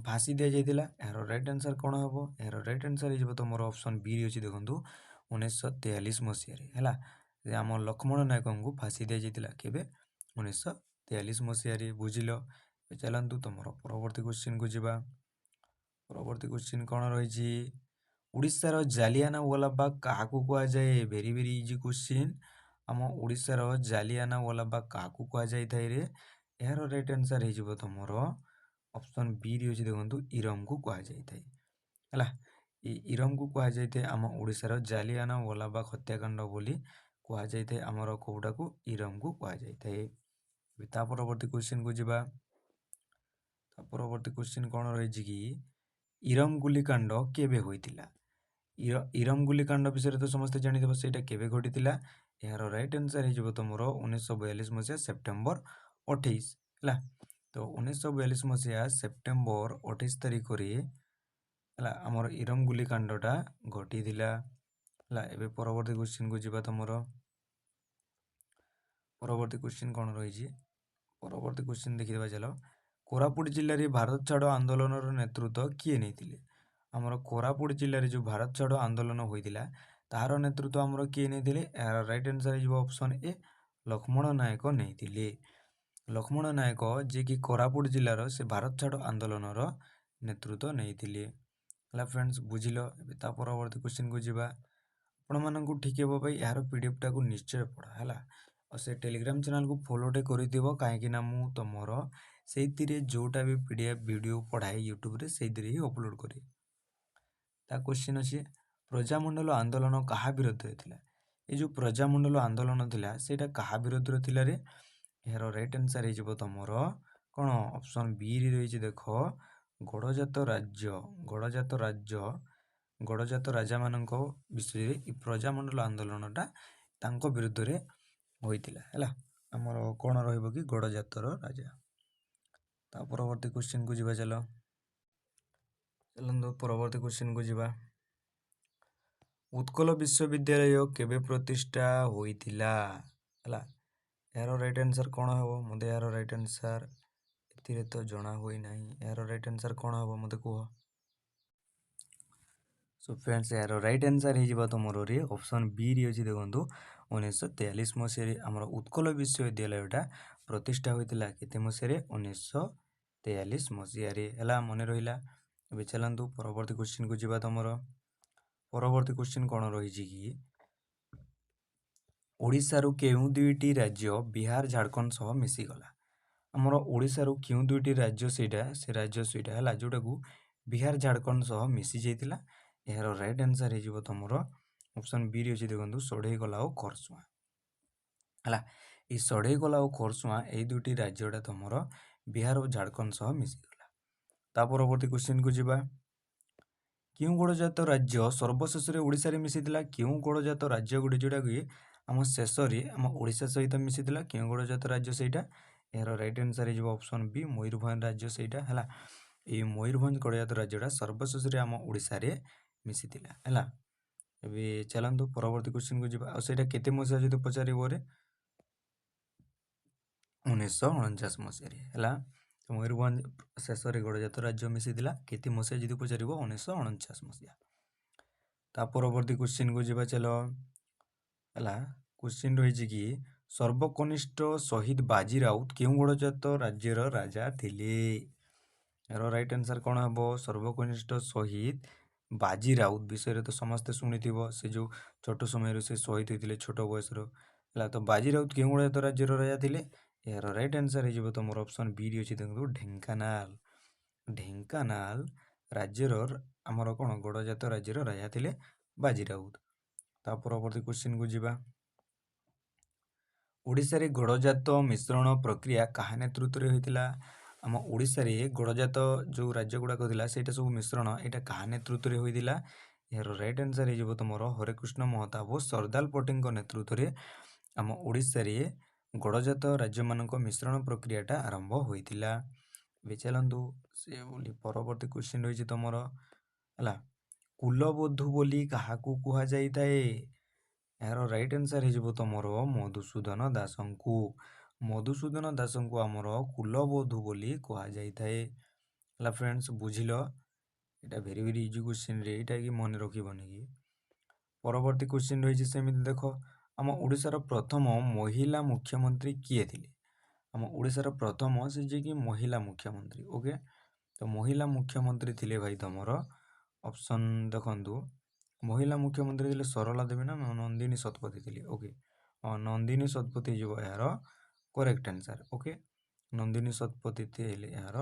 ଫାଶୀ ଦିଆଯାଇଥିଲା? ଏହାର ରାଇଟ୍ ଆନ୍ସର୍ କ'ଣ ହେବ? ଏହାର ରାଇଟ୍ ଆନ୍ସର୍ ହେଇଯିବ ତମର ଅପସନ୍ ବି ରେ ଅଛି ଦେଖନ୍ତୁ 1943 ମସିହାରେ। ହେଲା, ଆମ ଲକ୍ଷ୍ମଣ ନାୟକଙ୍କୁ ଫାଶୀ ଦିଆଯାଇଥିଲା କେବେ? 1943 ମସିହାରେ। ବୁଝିଲ? ଚାଲନ୍ତୁ ତମର ପରବର୍ତ୍ତୀ କ୍ୱେଶ୍ଚିନ୍କୁ ଯିବା। ପରବର୍ତ୍ତୀ କ୍ୱେଶ୍ଚିନ୍ କ'ଣ ରହିଛି? ଓଡ଼ିଶାର ଜାଲିଆନାୱାଲାବାଗ କାହାକୁ କୁହାଯାଏ? Very very easy question. ଆମ ଓଡ଼ିଶାର ଜାଲିଆନାୱାଲାବାଗ କାହାକୁ କୁହାଯାଇଥାଏ ରେ? ଏହାର ରାଇଟ୍ ଆନ୍ସର୍ ହେଇଯିବ ତମର ଅପସନ୍ ବି ରେ ଅଛି ଦେଖନ୍ତୁ ଇରମକୁ କୁହାଯାଇଥାଏ। ହେଲା, ଏ ଇରମକୁ କୁହାଯାଇଥାଏ ଆମ ଓଡ଼ିଶାର ଜାଲିଆନାୱାଲାବାଗ ହତ୍ୟାକାଣ୍ଡ ବୋଲି କୁହାଯାଇଥାଏ। ଆମର କେଉଁଟାକୁ? ଇରମକୁ କୁହାଯାଇଥାଏ। ତା ପରବର୍ତ୍ତୀ କ୍ୱେଶ୍ଚିନ୍କୁ ଯିବା। ତା ପରବର୍ତ୍ତୀ କ୍ୱେଶ୍ଚିନ୍ କ'ଣ ରହିଛି କି ଇରମ ଗୁଲିକାଣ୍ଡ କେବେ ହୋଇଥିଲା? ଇରମ ଗୁଲିକାଣ୍ଡ ବିଷୟରେ ତ ସମସ୍ତେ ଜାଣିଥିବ, ସେଇଟା କେବେ ଘଟିଥିଲା? ଏହାର ରାଇଟ୍ ଆନ୍ସର୍ ହେଇଯିବ ତମର 1942 ମସିହା ସେପ୍ଟେମ୍ବର 28। ହେଲା, तो 1942 मसीहा सेप्टेम्बर 28 तारिखରେ ହେଲା ଆମର ଇରମ ଗୁଲିକାଣ୍ଡଟା ଘଟିଥିଲା। ହେଲା ଏବେ ପରବର୍ତ୍ତୀ କ୍ୱେଶ୍ଚିନ୍କୁ ଯିବା। ତମର ପରବର୍ତ୍ତୀ କ୍ୱେଶ୍ଚିନ୍ କ'ଣ ରହିଛି? ପରବର୍ତ୍ତୀ କ୍ୱେଶ୍ଚିନ୍ ଦେଖିଦେବା ଚାଲ। କୋରାପୁଟ ଜିଲ୍ଲାରେ ଭାରତ ଛାଡ଼ ଆନ୍ଦୋଳନର ନେତୃତ୍ୱ କିଏ ନେଇଥିଲେ? ଆମର କୋରାପୁଟ ଜିଲ୍ଲାରେ ଯେଉଁ ଭାରତ ଛାଡ଼ ଆନ୍ଦୋଳନ ହୋଇଥିଲା ତାହାର ନେତୃତ୍ୱ ଆମର କିଏ ନେଇଥିଲେ? ଏହାର ରାଇଟ୍ ଆନ୍ସର୍ ହେଇଯିବ ଅପସନ୍ ଏ, ଲକ୍ଷ୍ମଣ ନାୟକ ନେଇଥିଲେ। ଲକ୍ଷ୍ମଣ ନାୟକ ଯିଏକି କୋରାପୁଟ ଜିଲ୍ଲାର ସେ ଭାରତ ଛାଡ଼ ଆନ୍ଦୋଳନର ନେତୃତ୍ୱ ନେଇଥିଲେ। ହେଲା ଫ୍ରେଣ୍ଡସ୍, ବୁଝିଲ। ଏବେ ତା ପରବର୍ତ୍ତୀ କ୍ୱେଶ୍ଚିନ୍କୁ ଯିବା। ଆପଣମାନଙ୍କୁ ଠିକ୍ ହେବା ପାଇଁ ଏହାର PDFଟାକୁ ନିଶ୍ଚୟ ପଢ଼ ହେଲା, ଆଉ ସେ ଟେଲିଗ୍ରାମ ଚ୍ୟାନେଲକୁ ଫଲୋଟେ କରିଥିବ, କାହିଁକିନା ମୁଁ ତମର ସେଇଥିରେ ଯେଉଁଟା ବି PDF ଭିଡ଼ିଓ ପଢ଼ାଏ ୟୁଟ୍ୟୁବରେ ସେଇଥିରେ ହିଁ ଅପଲୋଡ଼ କରେ। ତା କ୍ୱେଶ୍ଚିନ୍ ଅଛି, ପ୍ରଜାମଣ୍ଡଳ ଆନ୍ଦୋଳନ କାହା ବିରୋଧରେ ଥିଲା? ଏ ଯେଉଁ ପ୍ରଜାମଣ୍ଡଳ ଆନ୍ଦୋଳନ ଥିଲା ସେଇଟା କାହା ବିରୋଧରେ ଥିଲା ରେ? ଏହାର ରାଇଟ୍ ଆନ୍ସର୍ ହେଇଯିବ ତମର କ'ଣ? ଅପସନ୍ ବିରେ ରହିଛି। ଦେଖ, ଗଡ଼ଜାତ ରାଜାମାନଙ୍କ ବିଷୟରେ ଏ ପ୍ରଜାମଣ୍ଡଳ ଆନ୍ଦୋଳନଟା ତାଙ୍କ ବିରୁଦ୍ଧରେ ହୋଇଥିଲା। ହେଲା, ଆମର କ'ଣ ରହିବ କି? ଗଡ଼ଜାତର ରାଜା। ତା ପରବର୍ତ୍ତୀ କ୍ୱେଶ୍ଚିନ୍କୁ ଯିବା ଚାଲ। ଚାଲନ୍ତୁ ପରବର୍ତ୍ତୀ କ୍ୱେଶ୍ଚିନ୍କୁ ଯିବା। ଉତ୍କଳ ବିଶ୍ୱବିଦ୍ୟାଳୟ କେବେ ପ୍ରତିଷ୍ଠା ହୋଇଥିଲା? ହେଲା, ଏହାର ରାଇଟ୍ ଆନ୍ସର୍ କ'ଣ ହେବ? ମୋତେ ଏହାର ରାଇଟ୍ ଆନ୍ସର୍ ଏଥିରେ ତ ଜଣା ହୋଇନାହିଁ। ଏହାର ରାଇଟ୍ ଆନ୍ସର୍ କ'ଣ ହେବ ମୋତେ କୁହ। ସୋ ଫ୍ରେଣ୍ଡସ୍, ଏହାର ରାଇଟ୍ ଆନ୍ସର୍ ହେଇଯିବ ତମର ଅପସନ୍ ବିରେ ଅଛି। ଦେଖନ୍ତୁ, 1943 ମସିହାରେ ଆମର ଉତ୍କଳ ବିଶ୍ୱବିଦ୍ୟାଳୟଟା ପ୍ରତିଷ୍ଠା ହୋଇଥିଲା। କେତେ ମସିହାରେ? 1943 ମସିହାରେ। ହେଲା, ମନେ ରହିଲା। ଏବେ ଚାଲନ୍ତୁ ପରବର୍ତ୍ତୀ କ୍ୱେଶ୍ଚିନ୍କୁ ଯିବା। ତମର ପରବର୍ତ୍ତୀ କ୍ୱେଶ୍ଚିନ୍ କ'ଣ ରହିଛି କି? ଓଡ଼ିଶାରୁ କେଉଁ ଦୁଇଟି ରାଜ୍ୟ ବିହାର ଝାଡ଼ଖଣ୍ଡ ସହ ମିଶିଗଲା? ଆମର ଓଡ଼ିଶାରୁ କେଉଁ ଦୁଇଟି ରାଜ୍ୟ ସେ ରାଜ୍ୟ ସେଇଟା ହେଲା ଯେଉଁଟାକୁ ବିହାର ଝାଡ଼ଖଣ୍ଡ ସହ ମିଶି ଯାଇଥିଲା। ଏହାର ରାଇଟ୍ ଆନ୍ସର୍ ହେଇଯିବ ତମର ଅପସନ୍ ବିରେ ଅଛି। ଦେଖନ୍ତୁ, ଷଢ଼େଇକଲା ଓ ଖରସୁଆଁ। ହେଲା, ଏଇ ଷଢ଼େଇକଲା ଓ ଖରସୁଆଁ ଏଇ ଦୁଇଟି ରାଜ୍ୟଟା ତମର ବିହାର ଓ ଝାଡ଼ଖଣ୍ଡ ସହ ମିଶିଗଲା। ତା ପରବର୍ତ୍ତୀ କ୍ୱେଶ୍ଚିନ୍କୁ ଯିବା। କେଉଁ ଗଡ଼ଜାତ ରାଜ୍ୟ ସର୍ବଶେଷରେ ଓଡ଼ିଶାରେ ମିଶିଥିଲା? କେଉଁ ଗଡ଼ଜାତ ରାଜ୍ୟ ଗୋଟେ ଯେଉଁଟାକି ଆମ ଶେଷରେ ଆମ ଓଡ଼ିଶା ସହିତ ମିଶିଥିଲା? କେଉଁ ଗଡ଼ଜାତ ରାଜ୍ୟ ସେଇଟା? ଏହାର ରାଇଟ୍ ଆନ୍ସର୍ ହେଇଯିବ ଅପସନ୍ ବି, ମୟୂରଭଞ୍ଜ ରାଜ୍ୟ ସେଇଟା। ହେଲା, ଏଇ ମୟୂରଭଞ୍ଜ ଗଡ଼ଜାତ ରାଜ୍ୟଟା ସର୍ବଶେଷରେ ଆମ ଓଡ଼ିଶାରେ ମିଶିଥିଲା। ହେଲା, ଏବେ ଚାଲନ୍ତୁ ପରବର୍ତ୍ତୀ କ୍ୱେଶ୍ଚିନ୍କୁ ଯିବା। ଆଉ ସେଇଟା କେତେ ମସିହା ଯଦି ପଚାରିବ ରେ? 1949 ମସିହାରେ। ହେଲା, ମୟୂରଭଞ୍ଜ ଶେଷରେ ଗଡ଼ଜାତ ରାଜ୍ୟ ମିଶିଥିଲା। କେତେ ମସିହା ଯଦି ପଚାରିବ? 1949 ମସିହା। ତା ପରବର୍ତ୍ତୀ କ୍ୱେଶ୍ଚିନ୍କୁ ଯିବା ଚାଲ। ହେଲା, କ୍ୱେଶ୍ଚିନ୍ ରହିଛି କି ସର୍ବକନିଷ୍ଠ ଶହୀଦ ବାଜି ରାଉତ କେଉଁ ଗଡ଼ଜାତ ରାଜ୍ୟର ରାଜା ଥିଲେ? ଏହାର ରାଇଟ୍ ଆନ୍ସର୍ କ'ଣ ହେବ? ସର୍ବକନିଷ୍ଠ ଶହୀଦ ବାଜି ରାଉତ ବିଷୟରେ ତ ସମସ୍ତେ ଶୁଣିଥିବ। ସେ ଯେଉଁ ଛୋଟ ସମୟରୁ ସେ ଶହୀଦ ହୋଇଥିଲେ, ଛୋଟ ବୟସରୁ। ହେଲା, ତ ବାଜି ରାଉତ କେଉଁ ଗଡ଼ଜାତ ରାଜ୍ୟର ରାଜା ଥିଲେ? ଏହାର ରାଇଟ୍ ଆନ୍ସର୍ ହେଇଯିବ ତମର ଅପସନ୍ ବିରେ ଅଛି। ଦେଖନ୍ତୁ, ଢେଙ୍କାନାଳ ରାଜ୍ୟର ଆମର କ'ଣ ଗଡ଼ଜାତ ରାଜ୍ୟର ରାଜା ଥିଲେ ବାଜି ରାଉତ। ତା ପରବର୍ତ୍ତୀ କ୍ୱେଶ୍ଚିନ୍କୁ ଯିବା। ଓଡ଼ିଶାରେ ଗଡ଼ଜାତ ମିଶ୍ରଣ ପ୍ରକ୍ରିୟା କାହା ନେତୃତ୍ୱରେ ହୋଇଥିଲା? ଆମ ଓଡ଼ିଶାରେ ଗଡ଼ଜାତ ଯେଉଁ ରାଜ୍ୟ ଗୁଡ଼ାକ ଥିଲା ସେଇଟା ସବୁ ମିଶ୍ରଣ, ଏଇଟା କାହା ନେତୃତ୍ୱରେ ହୋଇଥିଲା? ଏହାର ରାଇଟ୍ ଆନ୍ସର୍ ହେଇଯିବ ତମର ହରେକୃଷ୍ଣ ମହତାବ ଓ ସରଦାର ପଟେଲଙ୍କ ନେତୃତ୍ୱରେ ଆମ ଓଡ଼ିଶାରେ ଗଡ଼ଜାତ ରାଜ୍ୟମାନଙ୍କ ମିଶ୍ରଣ ପ୍ରକ୍ରିୟାଟା ଆରମ୍ଭ ହୋଇଥିଲା। ଏବେ ଚାଲନ୍ତୁ ସେ ବୋଲି ପରବର୍ତ୍ତୀ କ୍ୱେଶ୍ଚିନ୍ ରହିଛି ତମର। ହେଲା, କୁଲବଧୂ ବୋଲି କାହାକୁ କୁହାଯାଇଥାଏ? ଏହାର ରାଇଟ୍ ଆନ୍ସର୍ ହେଇଯିବ ତମର ମଧୁସୂଦନ ଦାସଙ୍କୁ। ମଧୁସୂଦନ ଦାସଙ୍କୁ ଆମର କୁଲବଧୂ ବୋଲି କୁହାଯାଇଥାଏ। ହେଲା ଫ୍ରେଣ୍ଡସ୍, ବୁଝିଲ। ଏଇଟା ଭେରି ଭେରି ଇଜି କ୍ୱେଶ୍ଚିନ୍ରେ, ଏଇଟା କି ମନେ ରଖିବନି କି? ପରବର୍ତ୍ତୀ କ୍ୱେଶ୍ଚିନ୍ ରହିଛି ସେମିତି। ଦେଖ, ଆମ ଓଡ଼ିଶାର ପ୍ରଥମ ମହିଳା ମୁଖ୍ୟମନ୍ତ୍ରୀ କିଏ ଥିଲେ? ଆମ ଓଡ଼ିଶାର ପ୍ରଥମ ସେ ଯିଏକି ମହିଳା ମୁଖ୍ୟମନ୍ତ୍ରୀ। ଓକେ, ତ ମହିଳା ମୁଖ୍ୟମନ୍ତ୍ରୀ ଥିଲେ ଭାଇ ତମର ଅପସନ୍ ଦେଖନ୍ତୁ, ମହିଳା ମୁଖ୍ୟମନ୍ତ୍ରୀ ଥିଲେ ସରଳା ଦେବୀ ନା ନନ୍ଦିନୀ ଶତପଥୀ ଥିଲେ। ଓକେ, ନନ୍ଦିନୀ ଶତପଥୀ ହେଇଯିବ ଏହାର correct answer. Okay, Nandini Satapathy ଥିଲେ ଏହାର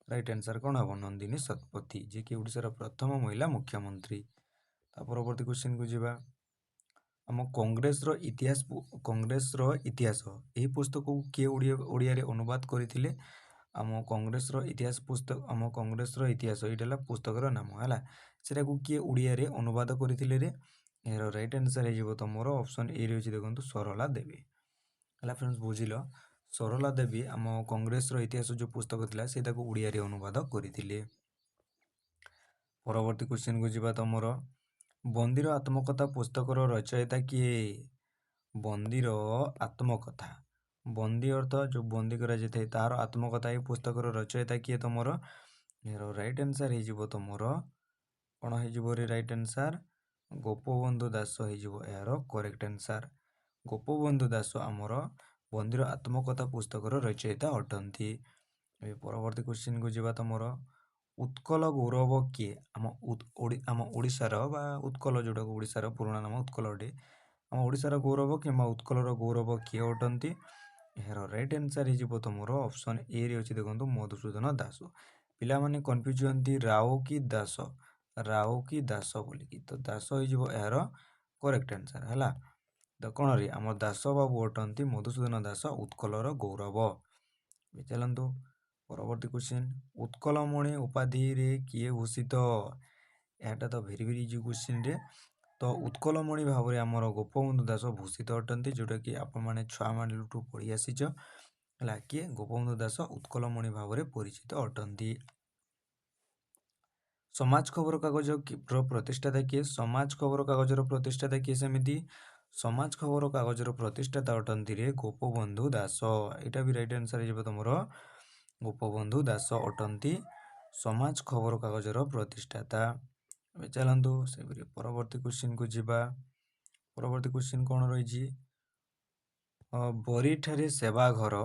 ରାଇଟ୍ ଆନ୍ସର୍ କ'ଣ ହେବ? ନନ୍ଦିନୀ ଶତପଥୀ, ଯିଏକି ଓଡ଼ିଶାର ପ୍ରଥମ ମହିଳା ମୁଖ୍ୟମନ୍ତ୍ରୀ। ତା ପରବର୍ତ୍ତୀ କ୍ୱେଶ୍ଚିନ୍କୁ ଯିବା। ଆମ କଂଗ୍ରେସର ଇତିହାସ ଏହି ପୁସ୍ତକକୁ କିଏ ଓଡ଼ିଆରେ ଅନୁବାଦ କରିଥିଲେ? ଆମ କଂଗ୍ରେସର ଇତିହାସ ଏଇଟା ହେଲା ପୁସ୍ତକର ନାମ। ହେଲା, ସେଟାକୁ କିଏ ଓଡ଼ିଆରେ ଅନୁବାଦ କରିଥିଲେ ରେ? ଏହାର ରାଇଟ୍ ଆନ୍ସର୍ ହେଇଯିବ ତମର ଅପସନ୍ ଏରେ ଅଛି। ଦେଖନ୍ତୁ, ସରଳା ଦେବୀ। ହେଲା ଫ୍ରେଣ୍ଡସ୍, ବୁଝିଲ। ସରଲା ଦେବୀ ଆମ କଂଗ୍ରେସର ଇତିହାସ ଯେଉଁ ପୁସ୍ତକ ଥିଲା ସେଇଟାକୁ ଓଡ଼ିଆରେ ଅନୁବାଦ କରିଥିଲେ। ପରବର୍ତ୍ତୀ କ୍ୱେଶ୍ଚିନ୍କୁ ଯିବା ତମର। ବନ୍ଦୀର ଆତ୍ମକଥା ପୁସ୍ତକର ରଚୟିତା କିଏ? ବନ୍ଦୀର ଆତ୍ମକଥା, ବନ୍ଦୀ ଅର୍ଥ ଯେଉଁ ବନ୍ଦୀ କରାଯାଇଥାଏ ତାହାର ଆତ୍ମକଥା ଏହି ପୁସ୍ତକର ରଚୟିତା କିଏ ତମର? ଏହାର ରାଇଟ୍ ଆନ୍ସର୍ ହେଇଯିବ ତମର କ'ଣ ହେଇଯିବ ରେ ରାଇଟ୍ ଆନ୍ସର୍? ଗୋପବନ୍ଧୁ ଦାସ ହେଇଯିବ ଏହାର କରେକ୍ଟ ଆନ୍ସର୍। ଗୋପବନ୍ଧୁ ଦାସ ଆମର ବନ୍ଦୀର ଆତ୍ମକଥା ପୁସ୍ତକର ରଚୟିତା ଅଟନ୍ତି। ଏବେ ପରବର୍ତ୍ତୀ କ୍ୱେଶ୍ଚିନ୍କୁ ଯିବା ତମର। ଉତ୍କଳ ଗୌରବ କିଏ? ଆମ ଓଡ଼ିଶାର ବା ଉତ୍କଳ ଯେଉଁଟାକୁ ଓଡ଼ିଶାର ପୁରୁଣା ନାମ ଉତ୍କଳ ଅଟେ। ଆମ ଓଡ଼ିଶାର ଗୌରବ କିମ୍ବା ଉତ୍କଳର ଗୌରବ କିଏ ଅଟନ୍ତି? ଏହାର ରାଇଟ୍ ଆନ୍ସର୍ ହେଇଯିବ ତମର ଅପସନ୍ ଏରେ ଅଛି ଦେଖନ୍ତୁ ମଧୁସୂଦନ ଦାସ। ପିଲାମାନେ କନଫ୍ୟୁଜ୍ ହୁଅନ୍ତି ରାଓ କି ଦାସ, ରାଓ କି ଦାସ ବୋଲିକି, ତ ଦାସ ହେଇଯିବ ଏହାର କରେକ୍ଟ ଆନ୍ସର୍ ହେଲା। ତ କ'ଣ ରେ ଆମ ଦାସ ବାବୁ ଅଟନ୍ତି ମଧୁସୂଦନ ଦାସ ଉତ୍କଳର ଗୌରବ। ଚାଲନ୍ତୁ ପରବର୍ତ୍ତୀ କ୍ୱେଶ୍ଚିନ୍। ଉତ୍କଳମଣି ଉପାଧିରେ କିଏ ଭୂଷିତ? ଏହାଟା ତ ଭେରି ଭେରି ଇଜି କ୍ୱେଶ୍ଚିନ୍ରେ। ତ ଉତ୍କଳମଣି ଭାବରେ ଆମର ଗୋପବନ୍ଧୁ ଦାସ ଭୂଷିତ ଅଟନ୍ତି, ଯେଉଁଟାକି ଆପଣମାନେ ଛୁଆମାନଠୁ ପଢ଼ି ଆସିଛ ହେଲା। କିଏ? ଗୋପବନ୍ଧୁ ଦାସ ଉତ୍କଳମଣି ଭାବରେ ପରିଚିତ ଅଟନ୍ତି। ସମାଜ ଖବରକାଗଜର ପ୍ରତିଷ୍ଠାତା କିଏ? ସମାଜ ଖବରକାଗଜର ପ୍ରତିଷ୍ଠାତା କିଏ ସେମିତି? ସମାଜ ଖବରକାଗଜର ପ୍ରତିଷ୍ଠାତା ଅଟନ୍ତି ରେ ଗୋପବନ୍ଧୁ ଦାସ। ଏଇଟା ବି ରାଇଟ୍ ଆନ୍ସର୍ ହେଇଯିବ ତମର ଗୋପବନ୍ଧୁ ଦାସ ଅଟନ୍ତି ସମାଜ ଖବରକାଗଜର ପ୍ରତିଷ୍ଠାତା। ଏବେ ଚାଲନ୍ତୁ ସେପରି ପରବର୍ତ୍ତୀ କ୍ୱେଶ୍ଚିନ୍କୁ ଯିବା। ପରବର୍ତ୍ତୀ କ୍ୱେଶ୍ଚିନ୍ କ'ଣ ରହିଛି? ବରୀଠାରେ ସେବାଘର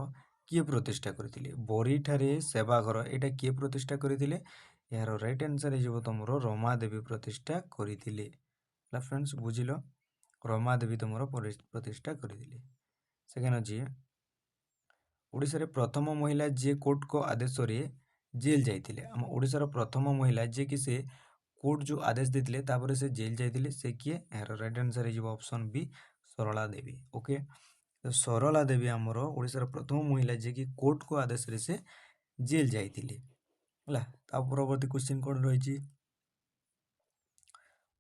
କିଏ ପ୍ରତିଷ୍ଠା କରିଥିଲେ? ବରୀଠାରେ ସେବାଘର ଏଇଟା କିଏ ପ୍ରତିଷ୍ଠା କରିଥିଲେ? ଏହାର ରାଇଟ୍ ଆନ୍ସର୍ ହେଇଯିବ ତମର ରମାଦେବୀ ପ୍ରତିଷ୍ଠା କରିଥିଲେ ହେଲା ଫ୍ରେଣ୍ଡସ୍, ବୁଝିଲ। ରମାଦେବୀ ତମର ପ୍ରତିଷ୍ଠା କରିଥିଲେ। ସେକେଣ୍ଡ ଅଛି ଓଡ଼ିଶାରେ ପ୍ରଥମ ମହିଳା ଯିଏ କୋର୍ଟଙ୍କ ଆଦେଶରେ ଜେଲ୍ ଯାଇଥିଲେ। ଆମ ଓଡ଼ିଶାର ପ୍ରଥମ ମହିଳା ଯିଏକି ସେ କୋର୍ଟ ଯେଉଁ ଆଦେଶ ଦେଇଥିଲେ ତାପରେ ସେ ଜେଲ୍ ଯାଇଥିଲେ, ସେ କିଏ? ଏହାର ରାଇଟ୍ ଆନ୍ସର୍ ହେଇଯିବ ଅପସନ୍ ବି ସରଳା ଦେବୀ। ଓକେ, ତ ସରଳା ଦେବୀ ଆମର ଓଡ଼ିଶାର ପ୍ରଥମ ମହିଳା ଯିଏକି କୋର୍ଟଙ୍କ ଆଦେଶରେ ସେ ଜେଲ୍ ଯାଇଥିଲେ ହେଲା। ତା ପରବର୍ତ୍ତୀ କ୍ୱେଶ୍ଚିନ୍ କ'ଣ ରହିଛି?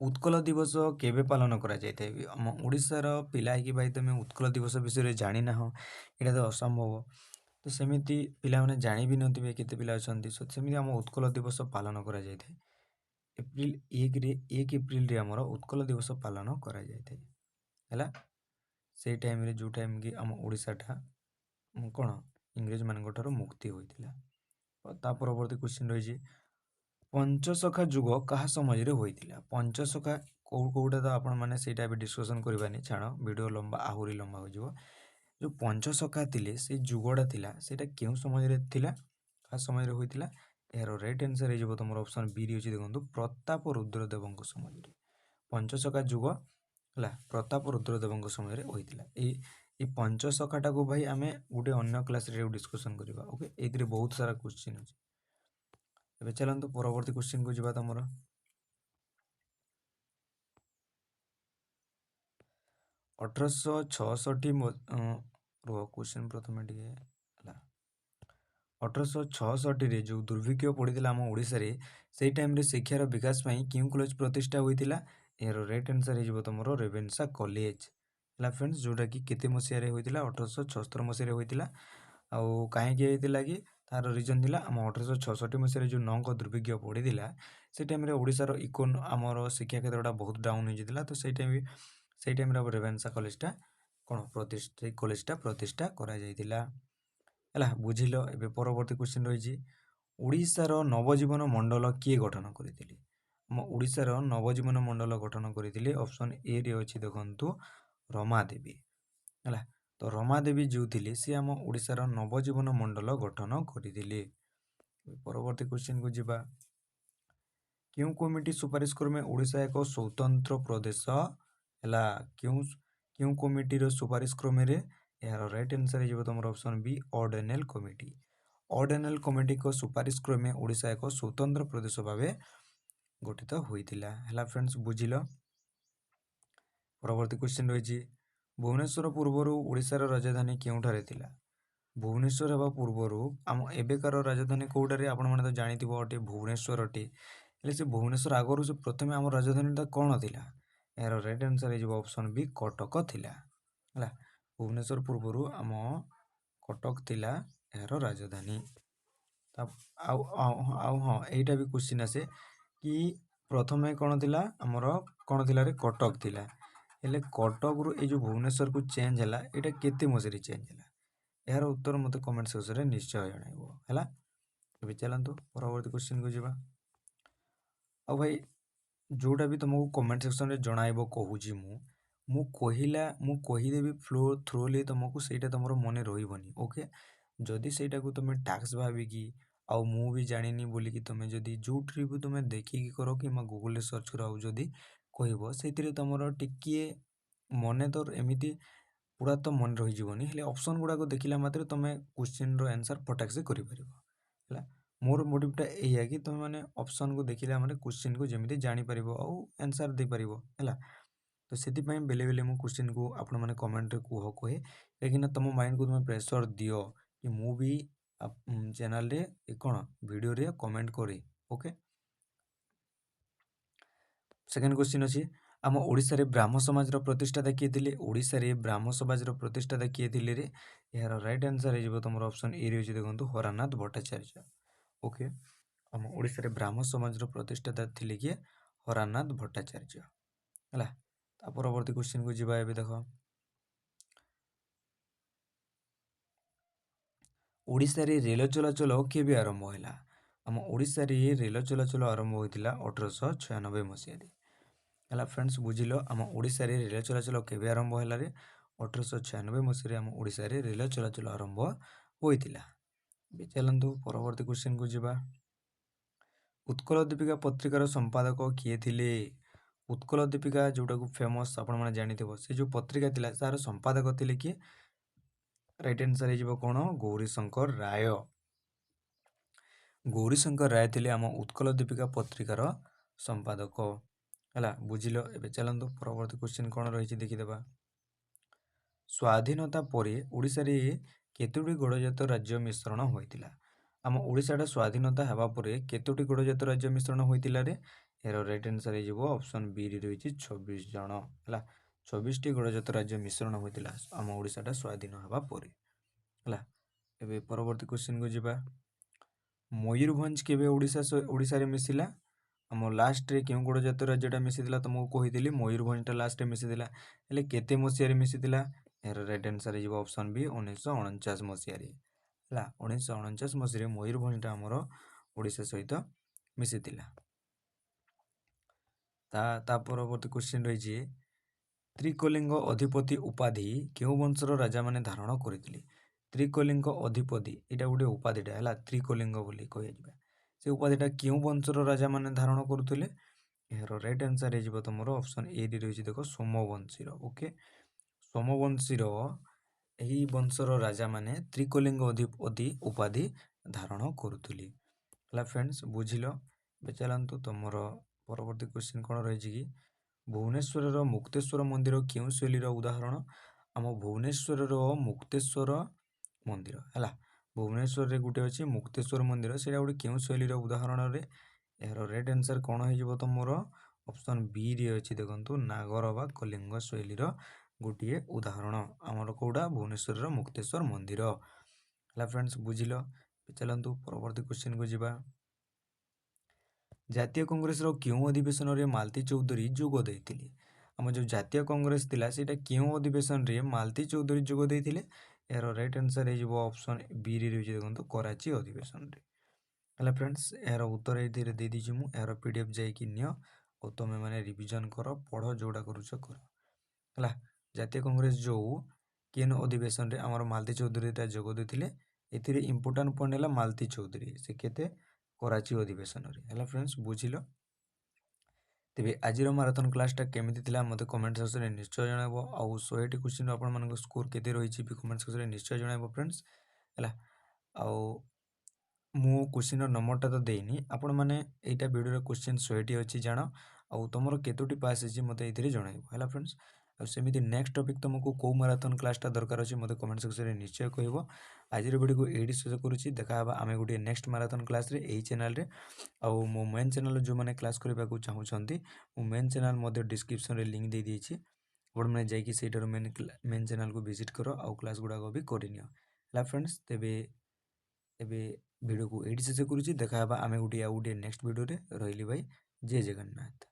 ଉତ୍କଳ ଦିବସ କେବେ ପାଳନ କରାଯାଇଥାଏ? ଆମ ଓଡ଼ିଶାର ପିଲା ହେଇକି ଭାଇ ତୁମେ ଉତ୍କଳ ଦିବସ ବିଷୟରେ ଜାଣିନାହଁ, ଏଇଟା ତ ଅସମ୍ଭବ। ତ ସେମିତି ପିଲାମାନେ ଜାଣି ବି ନଥିବେ, କେତେ ପିଲା ଅଛନ୍ତି। ସେମିତି ଆମ ଉତ୍କଳ ଦିବସ ପାଳନ କରାଯାଇଥାଏ ଏପ୍ରିଲ 1ରେ, 1 ଏପ୍ରିଲରେ ଆମର ଉତ୍କଳ ଦିବସ ପାଳନ କରାଯାଇଥାଏ ହେଲା। ସେଇ ଟାଇମ୍ରେ ଯେଉଁ ଟାଇମ୍ କି ଆମ ଓଡ଼ିଶାଟା କ'ଣ ଇଂରେଜମାନଙ୍କ ଠାରୁ ମୁକ୍ତି ହୋଇଥିଲା। ତା ପରବର୍ତ୍ତୀ କ୍ୱେଶ୍ଚିନ୍ ରହିଛି ପଞ୍ଚସଖା ଯୁଗ କାହା ସମୟରେ ହୋଇଥିଲା? ପଞ୍ଚସଖା କେଉଁଟା ତ ଆପଣମାନେ ସେଇଟା ବି ଡିସ୍କସନ୍ କରିବାନି, ଛାଡ଼, ଭିଡ଼ିଓ ଲମ୍ବା ଆହୁରି ଲମ୍ବା ହୋଇଯିବ। ଯେଉଁ ପଞ୍ଚସଖା ଥିଲେ ସେଇ ଯୁଗଟା ଥିଲା ସେଇଟା କେଉଁ ସମୟରେ ଥିଲା, କାହା ସମୟରେ ହୋଇଥିଲା? ଏହାର ରାଇଟ୍ ଆନ୍ସର୍ ହେଇଯିବ ତମର ଅପସନ୍ ବିରେ ଅଛି ଦେଖନ୍ତୁ ପ୍ରତାପ ରୁଦ୍ରଦେବଙ୍କ ସମୟରେ। ପଞ୍ଚସଖା ଯୁଗ ହେଲା ପ୍ରତାପ ରୁଦ୍ରଦେବଙ୍କ ସମୟରେ ହୋଇଥିଲା। ଏଇ ପଞ୍ଚସଖାଟାକୁ ଭାଇ ଆମେ ଗୋଟେ ଅନ୍ୟ କ୍ଲାସ୍ରେ ଡିସ୍କସନ୍ କରିବା। ଓକେ, ଏଇଥିରେ ବହୁତ ସାରା କ୍ୱେଶ୍ଚିନ୍ ଅଛି। ଏବେ ଚାଲନ୍ତୁ ପରବର୍ତ୍ତୀ କ୍ୱେଶ୍ଚିନ୍କୁ ଯିବା ତମର। 1866 କ୍ୱେଶ୍ଚିନ୍ ପ୍ରଥମେ ଟିକେ ହେଲା। 1866ରେ ଯେଉଁ ଦୁର୍ଭିକ୍ଷ ପଡ଼ିଥିଲା ଆମ ଓଡ଼ିଶାରେ, ସେଇ ଟାଇମ୍ରେ ଶିକ୍ଷାର ବିକାଶ ପାଇଁ କେଉଁ କଲେଜ ପ୍ରତିଷ୍ଠା ହୋଇଥିଲା? ଏହାର ରାଇଟ୍ ଆନ୍ସର୍ ହେଇଯିବ ତମର ରେଭେନ୍ସା କଲେଜ ହେଲା ଫ୍ରେଣ୍ଡସ୍, ଯେଉଁଟାକି କେତେ ମସିହାରେ ହୋଇଥିଲା? 1876 ମସିହାରେ ହୋଇଥିଲା। ଆଉ କାହିଁକି ହେଇଥିଲା କି? ତାର ରିଜନ୍ ଥିଲା ଆମ 1866 ମସିହାରେ ଯେଉଁ 9ଙ୍କ ଦୁର୍ଭିକ୍ଷ ପଡ଼ିଥିଲା ସେ ଟାଇମ୍ରେ ଓଡ଼ିଶାର ଆମର ଶିକ୍ଷା କ୍ଷେତ୍ରଟା ବହୁତ ଡାଉନ୍ ହେଇଯାଇଥିଲା। ତ ସେଇ ଟାଇମ୍ରେ ଆମ ରେଭେନ୍ସା କଲେଜଟା କ'ଣ କଲେଜଟା ପ୍ରତିଷ୍ଠା କରାଯାଇଥିଲା ହେଲା, ବୁଝିଲ। ଏବେ ପରବର୍ତ୍ତୀ କ୍ୱେଶ୍ଚିନ୍ ରହିଛି ଓଡ଼ିଶାର ନବଜୀବନ ମଣ୍ଡଳ କିଏ ଗଠନ କରିଥିଲେ? ଆମ ଓଡ଼ିଶାର ନବଜୀବନ ମଣ୍ଡଳ ଗଠନ କରିଥିଲେ ଅପସନ୍ ଏରେ ଅଛି ଦେଖନ୍ତୁ ରମାଦେବୀ ହେଲା। ତ ରମାଦେବୀ ଯେଉଁ ଥିଲେ ସେ ଆମ ଓଡ଼ିଶାର ନବଜୀବନ ମଣ୍ଡଳ ଗଠନ କରିଥିଲେ। ପରବର୍ତ୍ତୀ କ୍ୱେଶ୍ଚିନ୍କୁ ଯିବା। କେଉଁ କମିଟି ସୁପାରିଶ କ୍ରମେ ଓଡ଼ିଶା ଏକ ସ୍ୱତନ୍ତ୍ର ପ୍ରଦେଶ ହେଲା? କେଉଁ କମିଟିର ସୁପାରିଶ କ୍ରମରେ? ଏହାର ରାଇଟ୍ ଆନ୍ସର୍ ହେଇଯିବ ତମର ଅପସନ୍ ବି ଅର୍ଡନେଲ୍ କମିଟି। ଅର୍ଡନେଲ୍ କମିଟିଙ୍କ ସୁପାରିଶ କ୍ରମେ ଓଡ଼ିଶା ଏକ ସ୍ୱତନ୍ତ୍ର ପ୍ରଦେଶ ଭାବେ ଗଠିତ ହୋଇଥିଲା ହେଲା ଫ୍ରେଣ୍ଡସ୍, ବୁଝିଲ। ପରବର୍ତ୍ତୀ କ୍ୱେଶ୍ଚିନ୍ ରହିଛି ଭୁବନେଶ୍ୱର ପୂର୍ବରୁ ଓଡ଼ିଶାର ରାଜଧାନୀ କେଉଁଠାରେ ଥିଲା? ଭୁବନେଶ୍ୱର ହେବା ପୂର୍ବରୁ ଆମ ଏବେକାର ରାଜଧାନୀ କେଉଁଟାରେ? ଆପଣମାନେ ତ ଜାଣିଥିବ ଅଟେ ଭୁବନେଶ୍ୱର ଅଟେ, ହେଲେ ସେ ଭୁବନେଶ୍ୱର ଆଗରୁ ସେ ପ୍ରଥମେ ଆମ ରାଜଧାନୀଟା କ'ଣ ଥିଲା? ଏହାର ରାଇଟ୍ ଆନ୍ସର୍ ହେଇଯିବ ଅପସନ୍ ବି କଟକ ଥିଲା ହେଲା। ଭୁବନେଶ୍ୱର ପୂର୍ବରୁ ଆମ କଟକ ଥିଲା ଏହାର ରାଜଧାନୀ। ଆଉ ହଁ ଏଇଟା ବି କ୍ୱେଶ୍ଚିନ୍ ଆସେ କି ପ୍ରଥମେ କ'ଣ ଥିଲା ଆମର କ'ଣ ଥିଲା ରେ କଟକ ଥିଲା, ହେଲେ କଟକରୁ ଏଇ ଯେଉଁ ଭୁବନେଶ୍ୱରକୁ ଚେଞ୍ଜ ହେଲା ଏଇଟା କେତେ ମସିହାରେ ଚେଞ୍ଜ ହେଲା? ଏହାର ଉତ୍ତର ମୋତେ କମେଣ୍ଟ ସେକ୍ସନରେ ନିଶ୍ଚୟ ଜଣାଇବ ହେଲା। ଏବେ ଚାଲନ୍ତୁ ପରବର୍ତ୍ତୀ କ୍ୱେଶ୍ଚିନ୍କୁ ଯିବା। ଆଉ ଭାଇ ଯେଉଁଟା ବି ତୁମକୁ କମେଣ୍ଟ ସେକ୍ସନରେ ଜଣାଇବ କହୁଛି ମୁଁ କହିଦେବି ଫ୍ଲୋ ଥ୍ରୋଲି ତୁମକୁ, ସେଇଟା ତୁମର ମନେ ରହିବନି। ଓକେ, ଯଦି ସେଇଟାକୁ ତୁମେ ଟାସ୍କ ଭାବିକି ଆଉ ମୁଁ ବି ଜାଣିନି ବୋଲିକି ତୁମେ ଯଦି ଯେଉଁଠି ବି ତୁମେ ଦେଖିକି କର କିମ୍ବା ଗୁଗୁଲରେ ସର୍ଚ୍ଚ କର ଆଉ ଯଦି କହିବ ସେଇଥିରେ ତୁମର ଟିକିଏ ମନେ ତ ଏମିତି ପୁରା ତ ମନେ ରହିଯିବନି, ହେଲେ ଅପସନ୍ ଗୁଡ଼ାକ ଦେଖିଲା ମାତ୍ରେ ତୁମେ କ୍ୱେଶ୍ଚିନ୍ର ଆନ୍ସର୍ ଫଟାକ୍ସେ କରିପାରିବ ହେଲା। ମୋର ମୋଟିଭଟା ଏଇଆ କି ତୁମେ ମାନେ ଅପସନ୍କୁ ଦେଖିଲା ମାନେ କ୍ୱେଶ୍ଚିନ୍କୁ ଯେମିତି ଜାଣିପାରିବ ଆଉ ଆନ୍ସର୍ ଦେଇପାରିବ ହେଲା। ତ ସେଥିପାଇଁ ବେଲେ ବେଲେ ମୁଁ କ୍ୱେଶ୍ଚିନ୍କୁ ଆପଣମାନେ କମେଣ୍ଟରେ କହେ, କାହିଁକିନା ତୁମ ମାଇଣ୍ଡକୁ ତୁମେ ପ୍ରେସର୍ ଦିଅ କି ମୁଁ ବି ଚ୍ୟାନେଲରେ କ'ଣ ଭିଡ଼ିଓରେ କମେଣ୍ଟ କରେ। ଓକେ, ସେକେଣ୍ଡ କ୍ୱେଶ୍ଚିନ୍ ଅଛି ଆମ ଓଡ଼ିଶାରେ ବ୍ରାହ୍ମ ସମାଜର ପ୍ରତିଷ୍ଠାତା କିଏ ଥିଲେ? ଓଡ଼ିଶାରେ ବ୍ରାହ୍ମ ସମାଜର ପ୍ରତିଷ୍ଠାତା କିଏ ଥିଲେ ରେ? ଏହାର ରାଇଟ୍ ଆନ୍ସର୍ ହେଇଯିବ ତୁମର ଅପସନ୍ ଏ ରହିଛି, ଦେଖନ୍ତୁ ହରାନାଥ ଭଟ୍ଟାଚାର୍ଯ୍ୟ। ଓକେ, ଆମ ଓଡ଼ିଶାରେ ବ୍ରାହ୍ମ ସମାଜର ପ୍ରତିଷ୍ଠାତା ଥିଲେ କିଏ? ହରାନାଥ ଭଟ୍ଟାଚାର୍ଯ୍ୟ ହେଲା। ତା ପରବର୍ତ୍ତୀ କ୍ୱେଶ୍ଚିନ୍କୁ ଯିବା। ଏବେ ଦେଖ ଓଡ଼ିଶାରେ ରେଳ ଚଳାଚଳ କେବେ ଆରମ୍ଭ ହେଲା? ଆମ ଓଡ଼ିଶାରେ ରେଳ ଚଳାଚଳ ଆରମ୍ଭ ହୋଇଥିଲା 1896 ମସିହାରେ ହେଲା। ଫ୍ରେଣ୍ଡସ୍ ବୁଝିଲ, ଆମ ଓଡ଼ିଶାରେ ରେଳ ଚଳାଚଳ କେବେ ଆରମ୍ଭ ହେଲାରେ? 1896 ମସିହାରେ ଆମ ଓଡ଼ିଶାରେ ରେଳ ଚଳାଚଳ ଆରମ୍ଭ ହୋଇଥିଲା। ଏବେ ଚାଲନ୍ତୁ ପରବର୍ତ୍ତୀ କ୍ୱେଶ୍ଚିନ୍କୁ ଯିବା। ଉତ୍କଳ ଦୀପିକା ପତ୍ରିକାର ସମ୍ପାଦକ କିଏ ଥିଲେ? ଉତ୍କଳ ଦୀପିକା ଯେଉଁଟାକୁ ଫେମସ୍ ଆପଣମାନେ ଜାଣିଥିବ, ସେ ଯେଉଁ ପତ୍ରିକା ଥିଲା ତାର ସମ୍ପାଦକ ଥିଲେ କିଏ? ରାଇଟ୍ ଆନ୍ସର୍ ହେଇଯିବ କ'ଣ? ଗୌରୀଶଙ୍କର ରାୟ। ଗୌରୀଶଙ୍କର ରାୟ ଥିଲେ ଆମ ଉତ୍କଳ ଦୀପିକା ପତ୍ରିକାର ସମ୍ପାଦକ ହେଲା। ବୁଝିଲ, ଏବେ ଚାଲନ୍ତୁ ପରବର୍ତ୍ତୀ କ୍ୱେଶ୍ଚିନ୍ କ'ଣ ରହିଛି ଦେଖିଦେବା। ସ୍ୱାଧୀନତା ପରେ ଓଡ଼ିଶାରେ କେତୋଟି ଗଡ଼ଜାତ ରାଜ୍ୟ ମିଶ୍ରଣ ହୋଇଥିଲା? ଆମ ଓଡ଼ିଶାଟା ସ୍ୱାଧୀନତା ହେବା ପରେ କେତୋଟି ଗଡ଼ଜାତ ରାଜ୍ୟ ମିଶ୍ରଣ ହୋଇଥିଲା ରେ? ଏହାର ରାଇଟ୍ ଆନ୍ସର୍ ହେଇଯିବ ଅପସନ୍ ବି ରେ ରହିଛି 26 ଜଣ ହେଲା। 26ଟି ଗଡ଼ଜାତ ରାଜ୍ୟ ମିଶ୍ରଣ ହୋଇଥିଲା ଆମ ଓଡ଼ିଶାଟା ସ୍ୱାଧୀନ ହେବା ପରେ ହେଲା। ଏବେ ପରବର୍ତ୍ତୀ କ୍ୱେଶ୍ଚିନ୍କୁ ଯିବା। ମୟୂରଭଞ୍ଜ କେବେ ଓଡ଼ିଶାରେ ମିଶିଲା? ଆମ ଲାଷ୍ଟରେ କେଉଁ ଗଡ଼ଜାତ ରାଜ୍ୟଟା ମିଶିଥିଲା ତୁମକୁ କହିଥିଲି, ମୟୂରଭଞ୍ଜଟା ଲାଷ୍ଟରେ ମିଶିଥିଲା, ହେଲେ କେତେ ମସିହାରେ ମିଶିଥିଲା? ଏହାର ରାଇଟ୍ ଆନ୍ସର୍ ହେଇଯିବ ଅପସନ୍ ବି 1949 ମସିହାରେ ହେଲା। 1949 ମସିହାରେ ମୟୂରଭଞ୍ଜଟା ଆମର ଓଡ଼ିଶା ସହିତ ମିଶିଥିଲା। ତା ପରବର୍ତ୍ତୀ କ୍ୱେଶ୍ଚିନ୍ ରହିଛି ତ୍ରିକଲିଙ୍ଗ ଅଧିପତି ଉପାଧି କେଉଁ ବଂଶର ରାଜାମାନେ ଧାରଣ କରିଥିଲେ? ତ୍ରିକଲିଙ୍ଗ ଅଧିପତି ଏଇଟା ଗୋଟେ ଉପାଧିଟା ହେଲା, ତ୍ରିକଲିଙ୍ଗ ବୋଲି କୁହାଯିବା। ସେ ଉପାଧିଟା କେଉଁ ବଂଶର ରାଜାମାନେ ଧାରଣ କରୁଥିଲେ? ଏହାର ରାଇଟ୍ ଆନ୍ସର୍ ହେଇଯିବ ତୁମର ଅପସନ୍ ଏ ରେ ରହିଛି, ଦେଖ ସୋମବଂଶୀର। ଓକେ, ସୋମବଂଶୀର ଏହି ବଂଶର ରାଜାମାନେ ତ୍ରିକଲିଙ୍ଗ ଅଧିପତି ଉପାଧି ଧାରଣ କରୁଥିଲେ ହେଲା। ଫ୍ରେଣ୍ଡସ୍ ବୁଝିଲ, ଏବେ ଚାଲନ୍ତୁ ତୁମର ପରବର୍ତ୍ତୀ କ୍ୱେଶ୍ଚିନ୍ କ'ଣ ରହିଛି କି ଭୁବନେଶ୍ୱରର ମୁକ୍ତେଶ୍ୱର ମନ୍ଦିର କେଉଁ ଶୈଳୀର ଉଦାହରଣ? ଆମ ଭୁବନେଶ୍ୱରର ମୁକ୍ତେଶ୍ୱର ମନ୍ଦିର ହେଲା। ଭୁବନେଶ୍ୱରରେ ଗୋଟେ ଅଛି ମୁକ୍ତେଶ୍ୱର ମନ୍ଦିର, ସେଇଟା ଗୋଟେ କେଉଁ ଶୈଳୀର ଉଦାହରଣରେ? ଏହାର ରାଇଟ୍ ଆନ୍ସର୍ କ'ଣ ହେଇଯିବ ତୁମର ଅପସନ୍ ବି ରେ ଅଛି, ଦେଖନ୍ତୁ ନାଗର ବା କଳିଙ୍ଗ ଶୈଳୀର ଗୋଟିଏ ଉଦାହରଣ ଆମର କେଉଁଟା? ଭୁବନେଶ୍ୱରର ମୁକ୍ତେଶ୍ୱର ମନ୍ଦିର ହେଲା। ଫ୍ରେଣ୍ଡସ୍ ବୁଝିଲ, ଚାଲନ୍ତୁ ପରବର୍ତ୍ତୀ କ୍ୱେଶ୍ଚିନ୍କୁ ଯିବା। ଜାତୀୟ କଂଗ୍ରେସର କେଉଁ ଅଧିବେଶନରେ ମାଲତୀ ଚୌଧୁରୀ ଯୋଗ ଦେଇଥିଲେ? ଆମ ଯେଉଁ ଜାତୀୟ କଂଗ୍ରେସ ଥିଲା ସେଇଟା କେଉଁ ଅଧିବେଶନରେ ମାଲତୀ ଚୌଧୁରୀ ଯୋଗ ଦେଇଥିଲେ? ଏହାର ରାଇଟ୍ ଆନ୍ସର୍ ହେଇଯିବ ଅପସନ୍ ବି ରେ ରହିଛି, ଦେଖନ୍ତୁ କରାଚୀ ଅଧିବେଶନରେ ହେଲା। ଫ୍ରେଣ୍ଡସ୍ ଏହାର ଉତ୍ତର ଏଥିରେ ଦେଇଦେଇଛି ମୁଁ, ଏହାର PDF ଯାଇକି ନିଅ ଆଉ ତୁମେ ମାନେ ରିଭିଜନ୍ କର, ପଢ଼, ଯେଉଁଟା କରୁଛ କର ହେଲା। ଜାତୀୟ କଂଗ୍ରେସ ଯେଉଁ କେନ୍ ଅଧିବେଶନରେ ଆମର ମାଲତୀ ଚୌଧୁରୀଟା ଯୋଗ ଦେଇଥିଲେ, ଏଥିରେ ଇମ୍ପୋର୍ଟାଣ୍ଟ ପଏଣ୍ଟ ହେଲା ମାଲତୀ ଚୌଧୁରୀ, ସେ କେତେ? କରାଚୀ ଅଧିବେଶନରେ ହେଲା। ଫ୍ରେଣ୍ଡସ୍ ବୁଝିଲ, ତେବେ ଆଜିର ମାରାଥନ୍ କ୍ଲାସ୍ଟା କେମିତି ଥିଲା ମୋତେ କମେଣ୍ଟ ସେକ୍ସନରେ ନିଶ୍ଚୟ ଜଣାଇବ, ଆଉ 100ଟି କ୍ୱେଶ୍ଚିନ୍ର ଆପଣମାନଙ୍କ ସ୍କୋର୍ କେତେ ରହିଛି ବି କମେଣ୍ଟ ସେକ୍ସନରେ ନିଶ୍ଚୟ ଜଣାଇବ ଫ୍ରେଣ୍ଡସ୍ ହେଲା। ଆଉ ମୁଁ କ୍ୱେଶ୍ଚିନ୍ର ନମ୍ବରଟା ତ ଦେଇନି, ଆପଣମାନେ ଏଇଟା ଭିଡ଼ିଓର କ୍ୱେଶ୍ଚିନ୍ 100ଟି ଅଛି ଜାଣ, ଆଉ ତୁମର କେତୋଟି ପାସ୍ ହେଇଛି ମୋତେ ଏଥିରେ ଜଣାଇବ ହେଲା। ଫ୍ରେଣ୍ଡସ୍ ଆଉ ସେମିତି ନେକ୍ସଟ ଟପିକ୍ ତୁମକୁ କେଉଁ ମାରାଥନ୍ କ୍ଲାସ୍ଟା ଦରକାର ଅଛି ମୋତେ କମେଣ୍ଟ ସେକ୍ସନରେ ନିଶ୍ଚୟ କହିବ। ଆଜିର ଭିଡ଼ିଓକୁ ଏଇଠି ଶେଷ କରୁଛି, ଦେଖା ହେବା ଆମେ ଗୋଟିଏ ନେକ୍ସଟ ମାରାଥନ୍ କ୍ଲାସ୍ରେ ଏହି ଚ୍ୟାନେଲରେ। ଆଉ ମୋ ମେନ୍ ଚ୍ୟାନେଲରେ ଯେଉଁମାନେ କ୍ଲାସ୍ କରିବାକୁ ଚାହୁଁଛନ୍ତି, ମୁଁ ମେନ୍ ଚ୍ୟାନେଲ ମଧ୍ୟ ଡିସ୍କ୍ରିପ୍ସନରେ ଲିଙ୍କ୍ ଦେଇଦେଇଛି, ଆପଣମାନେ ଯାଇକି ସେଇଠାରୁ ମେନ୍ ଚ୍ୟାନେଲକୁ ଭିଜିଟ୍ କର ଆଉ କ୍ଲାସ୍ ଗୁଡ଼ାକ ବି କରିନିଅ। ହେଲା ଫ୍ରେଣ୍ଡସ୍। ତେବେ ଏବେ ଭିଡ଼ିଓକୁ ଏଇଠି ଶେଷ କରୁଛି। ଦେଖା ହେବା ଆମେ ଆଉ ଗୋଟିଏ ନେକ୍ସଟ ଭିଡ଼ିଓରେ। ରହିଲି ଭାଇ, ଜୟ ଜଗନ୍ନାଥ।